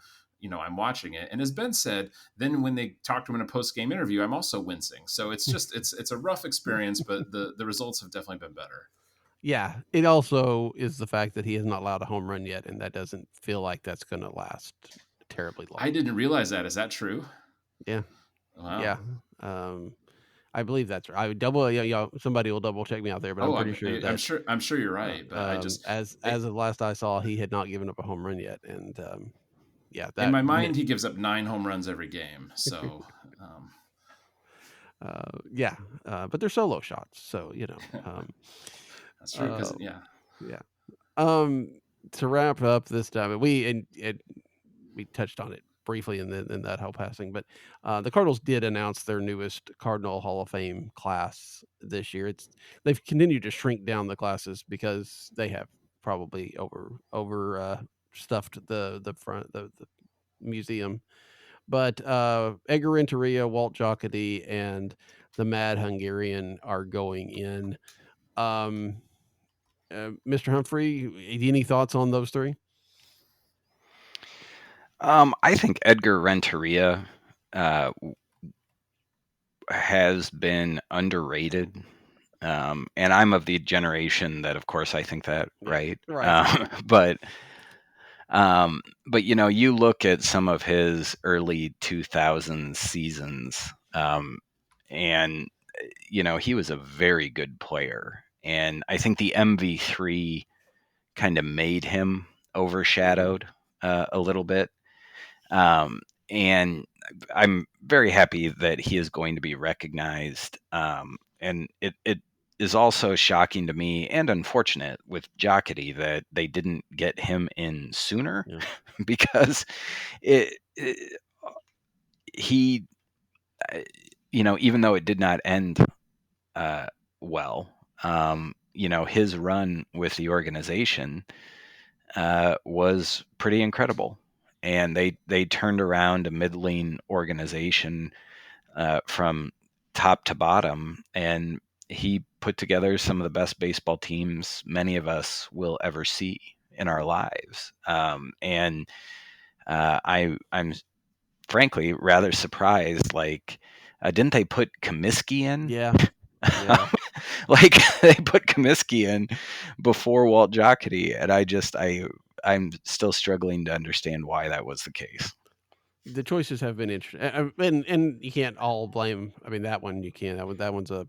I'm watching it. And as Ben said, then when they talk to him in a post-game interview, I'm also wincing. So it's just it's a rough experience, but the results have definitely been better. Yeah, it also is the fact that he has not allowed a home run yet, and that doesn't feel like that's going to last terribly long. I didn't realize that. Is that true? Yeah. Wow. Yeah. I believe that's right. I would somebody will double check me out there, but I'm pretty sure that I'm sure you're right, but I just as of the last I saw, he had not given up a home run yet, and yeah, in that my mind he gives up 9 home runs every game. So but they're solo shots, so that's true because yeah. To wrap up this time, we touched on it briefly in that whole passing, but the Cardinals did announce their newest Cardinal Hall of Fame class this year. They've continued to shrink down the classes because they have probably over stuffed the front the museum. But Edgar Renteria, Walt Jocketty, and the Mad Hungarian are going in. Mr. Humphrey, any thoughts on those three? I think Edgar Renteria has been underrated. And I'm of the generation that, of course, I think that, right? Right. But you look at some of his early 2000s seasons, and he was a very good player, and I think the MV3 kind of made him overshadowed a little bit. And I'm very happy that he is going to be recognized. And it is also shocking to me and unfortunate with Jocketty that they didn't get him in sooner because he, even though it did not end well, his run with the organization was pretty incredible. And they turned around a middling organization from top to bottom, and he put together some of the best baseball teams many of us will ever see in our lives. I'm frankly rather surprised. Like, didn't they put Comiskey in? Yeah. Like they put Comiskey in before Walt Jocketty, and I'm still struggling to understand why that was the case. The choices have been interesting, and you can't all blame. I mean, that one you can't. That one's a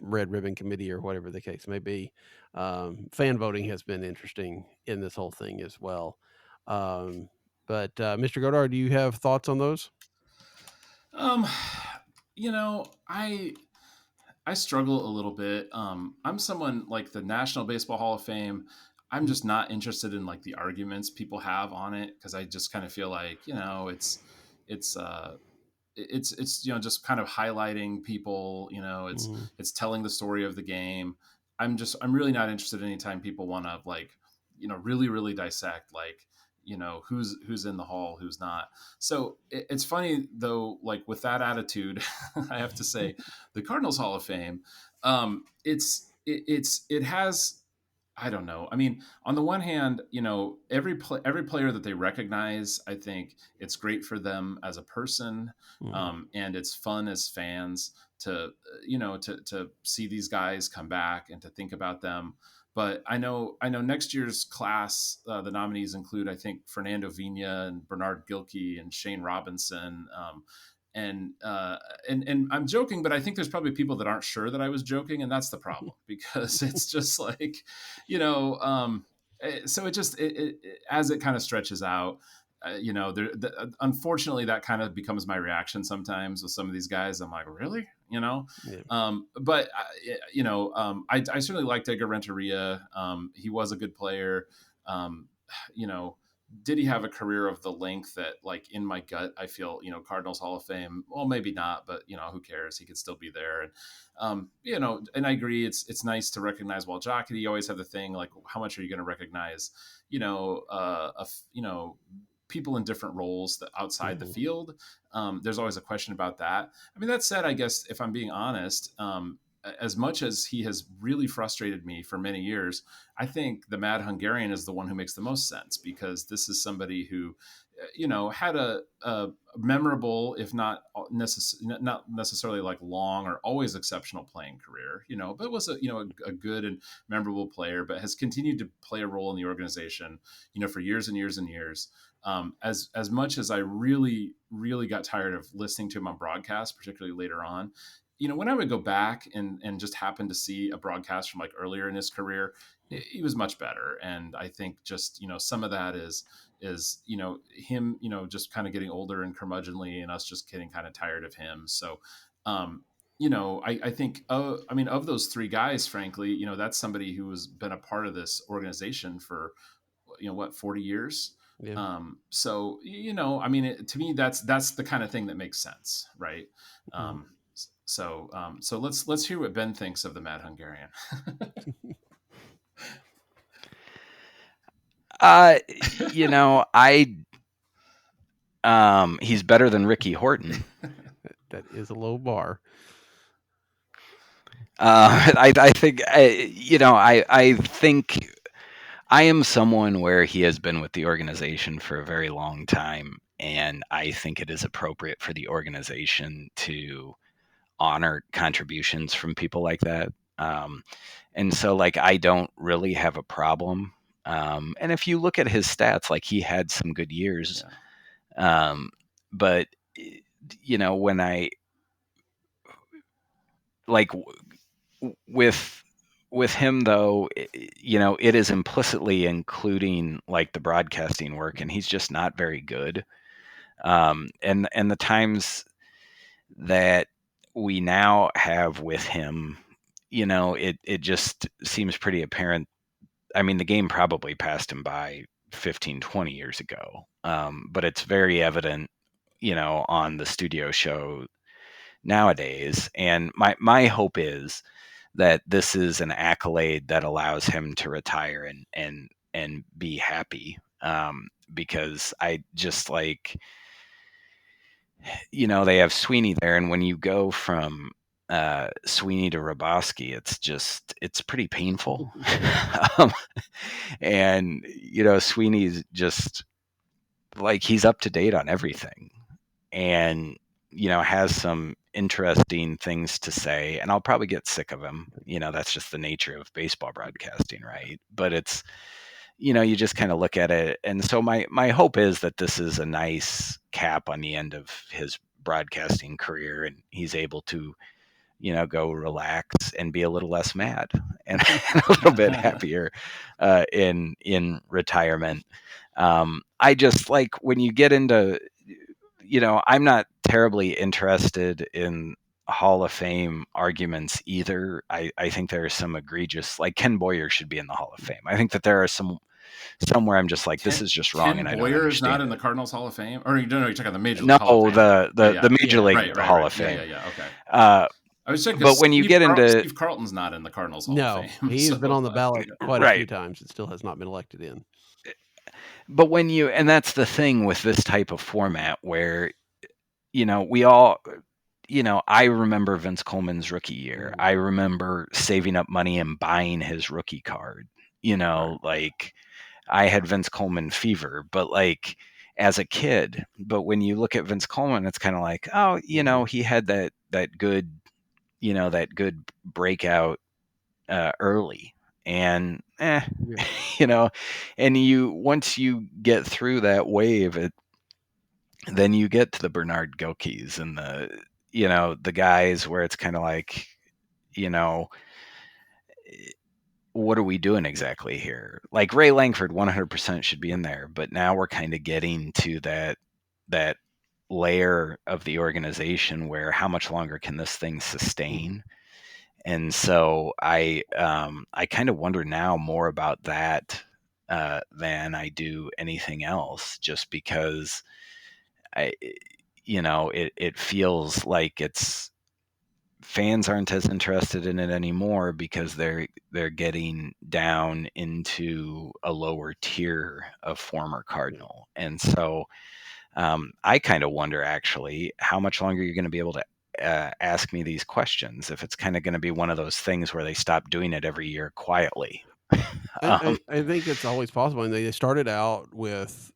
red ribbon committee or whatever the case may be. Fan voting has been interesting in this whole thing as well. But Mr. Godar, do you have thoughts on those? I struggle a little bit. I'm someone like the National Baseball Hall of Fame. I'm just not interested in like the arguments people have on it because I just kind of feel like it's just kind of highlighting people. It's telling the story of the game. I'm really not interested anytime people want to like really really dissect like who's in the hall, who's not. So it's funny though, like with that attitude, I have to say the Cardinals Hall of Fame, it has, I don't know. I mean, on the one hand, every player that they recognize, I think it's great for them as a person, and it's fun as fans to to see these guys come back and to think about them. But I know next year's class, the nominees include, I think, Fernando Vina and Bernard Gilkey and Shane Robinson. And I'm joking, but I think there's probably people that aren't sure that I was joking, and that's the problem because it's just like, so it just as it kind of stretches out, unfortunately that kind of becomes my reaction sometimes with some of these guys. I'm like, really, but I certainly liked Edgar Renteria. He was a good player. Did he have a career of the length that, like, in my gut, I feel, Cardinals Hall of Fame? Well, maybe not, but who cares? He could still be there. And, and I agree. It's nice to recognize Walt Jocketty. You always have the thing, like, how much are you going to recognize, people in different roles that outside the field? There's always a question about that. I mean, that said, I guess if I'm being honest, as much as he has really frustrated me for many years, I think the Mad Hungarian is the one who makes the most sense because this is somebody who, had a memorable, if not necessarily like long or always exceptional playing career, but was a good and memorable player, but has continued to play a role in the organization, for years and years and years. as much as I really, really got tired of listening to him on broadcast, particularly later on, when I would go back and just happen to see a broadcast from like earlier in his career, he was much better. And I think just, some of that is him, just kind of getting older and curmudgeonly, and us just getting kind of tired of him. So, I think, of those three guys, frankly, that's somebody who has been a part of this organization for, 40 years. Yeah. So, to me, that's the kind of thing that makes sense. Right. So let's hear what Ben thinks of the Mad Hungarian. He's better than Ricky Horton. That is a low bar. I think I think I am someone where he has been with the organization for a very long time, and I think it is appropriate for the organization to honor contributions from people like that. And so, like, I don't really have a problem. And if you look at his stats, like, he had some good years. Yeah. But when I like with him, though, it is implicitly including like the broadcasting work, and he's just not very good. And the times that we now have with him, it just seems pretty apparent. I mean, the game probably passed him by 15, 20 years ago. But it's very evident, on the studio show nowadays. And my hope is that this is an accolade that allows him to retire and be happy. Because I just like, they have Sweeney there, and when you go from Sweeney to Robosky, it's pretty painful. And Sweeney's just like, he's up to date on everything, and has some interesting things to say, and I'll probably get sick of him. That's just the nature of baseball broadcasting, right? But it's, you just kind of look at it. And so my hope is that this is a nice cap on the end of his broadcasting career, and he's able to, go relax and be a little less mad and a little bit happier in retirement. I just like when you get into, I'm not terribly interested in Hall of Fame arguments either. I think there are some egregious, like Ken Boyer should be in the Hall of Fame. I think that there are somewhere I'm just like, this is just wrong. Ken and Boyer I don't is not in the Cardinals Hall of Fame, or you don't know, you're talking about the Major League Hall of Fame. The Major League Hall of Fame. Yeah. Okay. I was saying, but when you get into Steve Carlton's not in the Cardinals Hall of Fame. He's been on the ballot quite a few times. It still has not been elected in. But and that's the thing with this type of format where, we all, I remember Vince Coleman's rookie year. I remember saving up money and buying his rookie card. Like I had Vince Coleman fever, but like as a kid. But when you look at Vince Coleman, it's kind of like, oh, he had that good, that good breakout early. And and once you get through that wave, then you get to the Bernard Gilkeys and the guys where it's kind of like, what are we doing exactly here? Like Ray Langford 100% should be in there, but now we're kind of getting to that layer of the organization where how much longer can this thing sustain? And so I kind of wonder now more about that than I do anything else, just because it feels like fans aren't as interested in it anymore because they're getting down into a lower tier of former Cardinal. And so I kind of wonder actually how much longer you're going to be able to ask me these questions, if it's kind of going to be one of those things where they stop doing it every year quietly. I think it's always possible. And they started out with,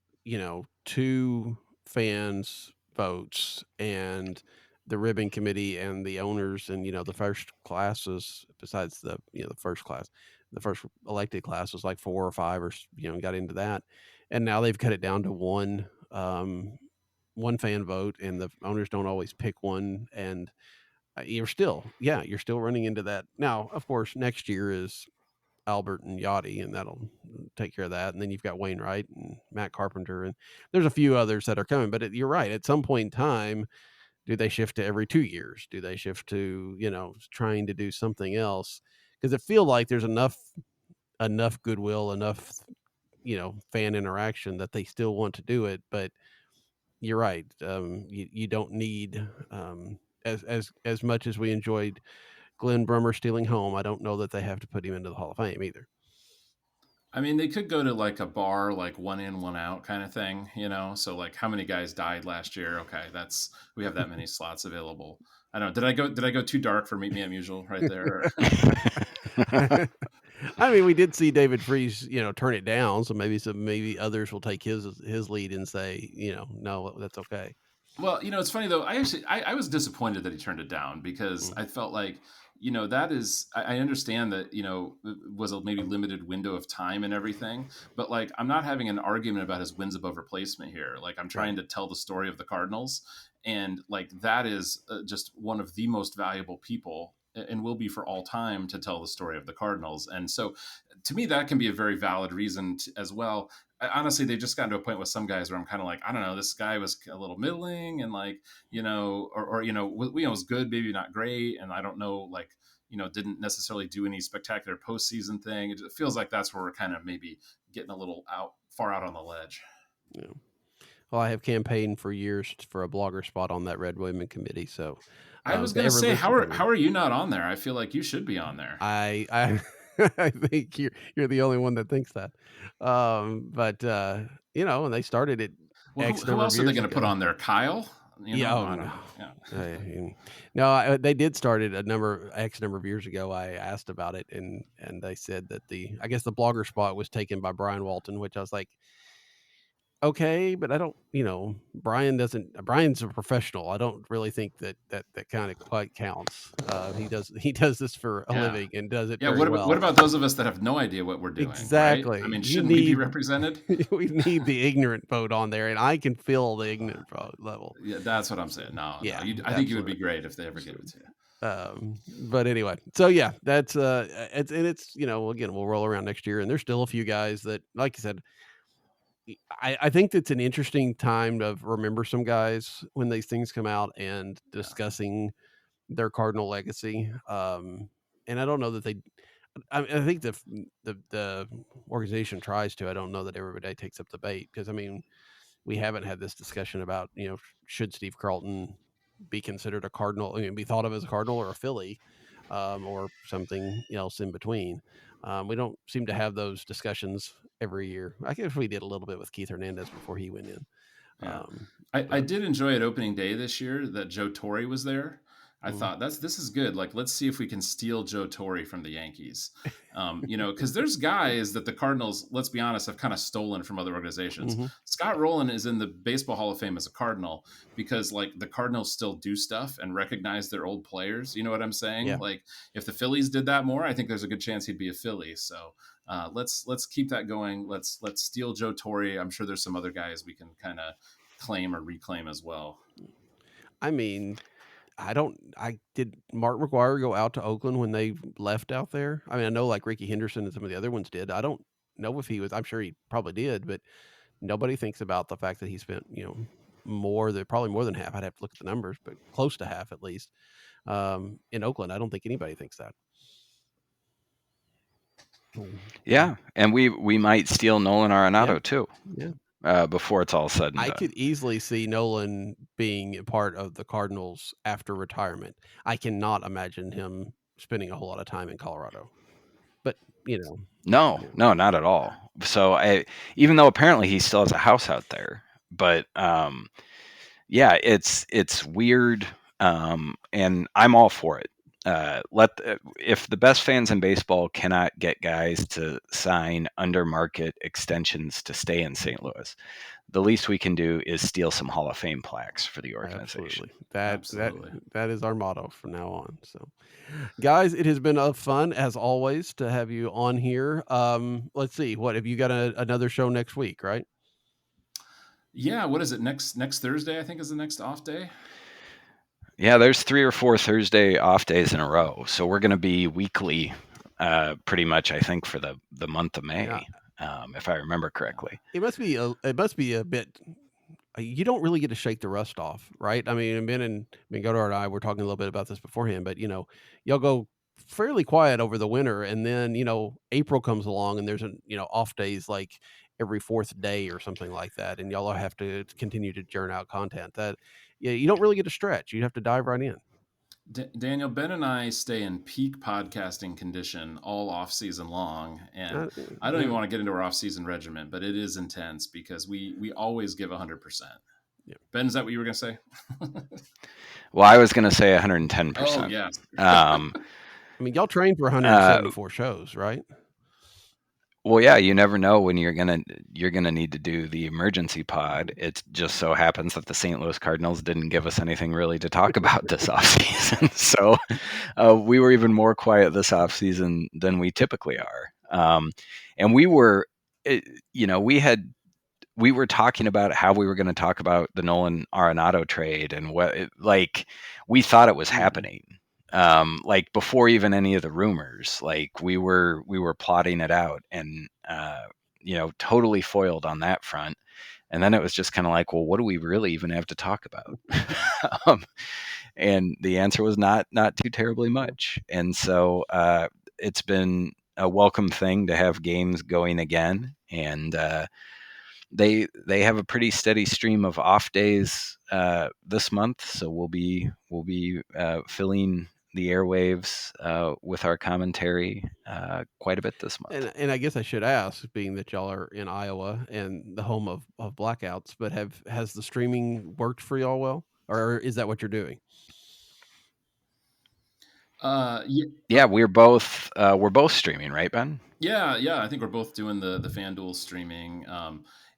2 fans votes and the ribbon committee and the owners and, the first classes, besides the first class, the first elected class was like 4 or 5 or, got into that. and now they've cut it down to one fan vote, and the owners don't always pick one, and you're still running into that. Now, of course, next year is Albert and Yachty, and that'll take care of that. And then you've got Wainwright and Matt Carpenter, and there's a few others that are coming. But you're right. At some point in time, do they shift to every 2 years? Do they shift to trying to do something else? Because it feels like there's enough goodwill, enough fan interaction that they still want to do it. But you're right. You don't need as much as we enjoyed Glenn Brummer stealing home. I don't know that they have to put him into the Hall of Fame either. I mean, they could go to like a bar, like one in, one out kind of thing, So like, how many guys died last year? Okay, we have that many slots available. I don't know. Did I go too dark for Meet Me at Musial right there? I mean, we did see David Freese, turn it down. So maybe others will take his lead and say, no, that's okay. Well, it's funny though. I was disappointed that he turned it down because I felt like, that is, I understand that, it was a maybe limited window of time and everything, but like, I'm not having an argument about his wins above replacement here. Like, I'm trying to tell the story of the Cardinals, and like, that is just one of the most valuable people and will be for all time to tell the story of the Cardinals. And so to me, that can be a very valid reason as well. Honestly, they've just gotten to a point with some guys where I'm kind of like, I don't know, this guy was a little middling, and like, or was good, maybe not great. And I don't know, like, didn't necessarily do any spectacular postseason thing. It feels like that's where we're kind of maybe getting a little far out on the ledge. Yeah. Well, I have campaigned for years for a blogger spot on that Red Women committee. So I was going to say, how are you not on there? I feel like you should be on there. I I think you're the only one that thinks that. But and they started it. Well, who else are they going to put on there? Kyle? No. No, they did start it X number of years ago. I asked about it, and they said that I guess the blogger spot was taken by Brian Walton, which I was like, okay, but I don't, Brian's a professional. I don't really think that kind of quite counts. He does this for a living and does it very well. What about those of us that have no idea what we're doing? Exactly. Right? I mean, shouldn't we be represented? We need the ignorant vote on there, and I can feel the ignorant vote level. Yeah, that's what I'm saying. No, I think you would be great if they ever give it to you. But anyway, so yeah, that's it's again, we'll roll around next year, and there's still a few guys that, like you said, I think that's an interesting time to remember some guys when these things come out and discussing their Cardinal legacy. And I don't know that I think the organization tries to. I don't know that everybody takes up the bait, because I mean, we haven't had this discussion about, should Steve Carlton be considered a Cardinal, be thought of as a Cardinal or a Philly, or something else in between. We don't seem to have those discussions every year. I guess we did a little bit with Keith Hernandez before he went in. Yeah. I did enjoy at opening day this year that Joe Torre was there. I thought this is good. Like, let's see if we can steal Joe Torre from the Yankees. Because there's guys that the Cardinals, let's be honest, have kind of stolen from other organizations. Scott Rowland is in the Baseball Hall of Fame as a Cardinal because like the Cardinals still do stuff and recognize their old players. You know what I'm saying? Yeah. Like, if the Phillies did that more, I think there's a good chance he'd be a Philly. So let's keep that going. Let's steal Joe Torre. I'm sure there's some other guys we can kind of claim or reclaim as well. I mean, did Mark McGwire go out to Oakland when they left out there? I mean, I know like Ricky Henderson and some of the other ones did. I don't know if he was. I'm sure he probably did, but nobody thinks about the fact that he spent, probably more than half. I'd have to look at the numbers, but close to half at least, in Oakland. I don't think anybody thinks that. Yeah, and we might steal Nolan Arenado too. Yeah. Before it's all said and done. I could easily see Nolan being a part of the Cardinals after retirement. I cannot imagine him spending a whole lot of time in Colorado. But, No, not at all. So even though apparently he still has a house out there, but yeah, it's weird, and I'm all for it. If the best fans in baseball cannot get guys to sign under market extensions to stay in St. Louis, the least we can do is steal some Hall of Fame plaques for the organization. Absolutely. That is our motto from now on. So, guys, it has been fun as always to have you on here. Let's see, what have you got another show next week, right? Yeah, what is it? Next Thursday, I think, is the next off day. Yeah, there's 3 or 4 Thursday off days in a row, so we're going to be weekly, pretty much. I think for the month of May, if I remember correctly. It must be a bit. You don't really get to shake the rust off, right? I mean, Ben Godar and I were talking a little bit about this beforehand, but y'all go fairly quiet over the winter, and then April comes along, and there's off days like every fourth day or something like that, and y'all have to continue to churn out content. That you don't really get to stretch. You have to dive right in. Daniel, Ben and I stay in peak podcasting condition all off season long, and I don't even want to get into our off season regimen, but it is intense because we always give 100%. Yeah. Ben, is that what you were going to say? Well, I was going to say 110%. Oh, yeah. I mean, y'all train for 174 shows, right? Well, yeah, you never know when you're gonna need to do the emergency pod. It just so happens that the St. Louis Cardinals didn't give us anything really to talk about this offseason, so we were even more quiet this offseason than we typically are. And we were, we were talking about how we were going to talk about the Nolan Arenado trade and we thought it was happening. Like before even any of the rumors, like we were plotting it out and, totally foiled on that front. And then it was just kind of like, well, what do we really even have to talk about? And the answer was not too terribly much. And so, it's been a welcome thing to have games going again. And, they have a pretty steady stream of off days, this month. So we'll be filling the airwaves with our commentary quite a bit this month. And I guess I should ask, being that y'all are in Iowa and the home of blackouts, but has the streaming worked for y'all well, or is that what you're doing? Yeah, we're both streaming, right, Ben? Yeah. I think we're both doing the FanDuel streaming.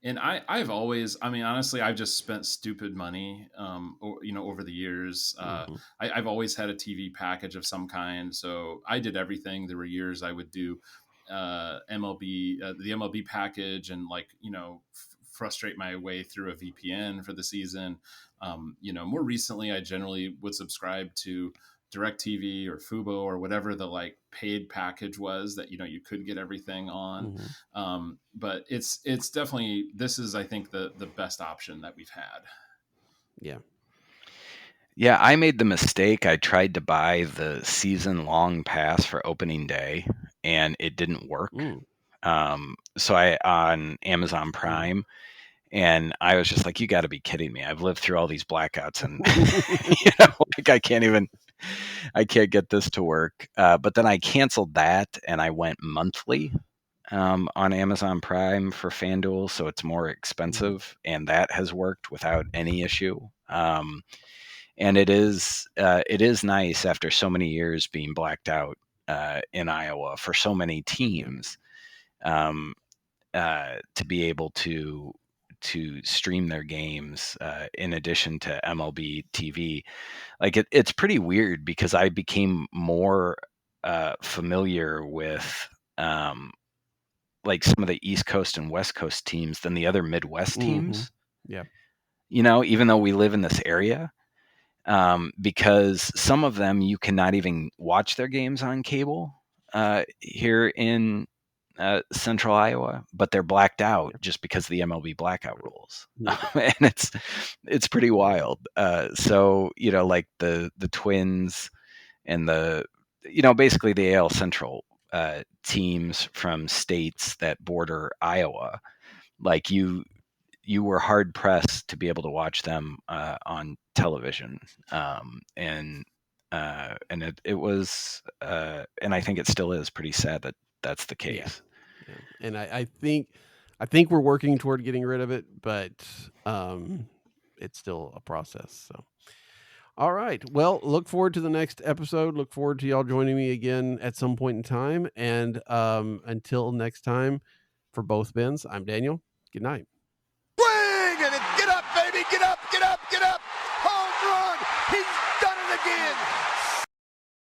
And I've always, I mean, honestly, I've just spent stupid money, over the years. I've always had a TV package of some kind. So I did everything. There were years I would do MLB, the MLB package, and frustrate my way through a VPN for the season. More recently, I generally would subscribe to DirecTV or Fubo or whatever the paid package was that you could get everything on. But it's definitely, this is, I think, the best option that we've had. Yeah, I made the mistake. I tried to buy the season long pass for opening day and it didn't work. So I on Amazon Prime, and I was just like, you got to be kidding me. I've lived through all these blackouts and I can't get this to work. But then I canceled that and I went monthly on Amazon Prime for FanDuel. So it's more expensive, and that has worked without any issue. And it is nice after so many years being blacked out in Iowa for so many teams to be able to stream their games in addition to MLB TV. It's pretty weird because I became more familiar with some of the East Coast and West Coast teams than the other Midwest teams. Yeah. Even though we live in this area, because some of them you cannot even watch their games on cable here in Central Iowa, but they're blacked out just because of the MLB blackout rules. And it's pretty wild. So, like the Twins and basically the AL Central teams from states that border Iowa, you were hard pressed to be able to watch them on television. And it was, and I think it still is pretty sad that that's the case. Yeah. And I think we're working toward getting rid of it, but it's still a process. So, all right. Well, look forward to the next episode. Look forward to y'all joining me again at some point in time. And until next time, for both Bens, I'm Daniel. Good night.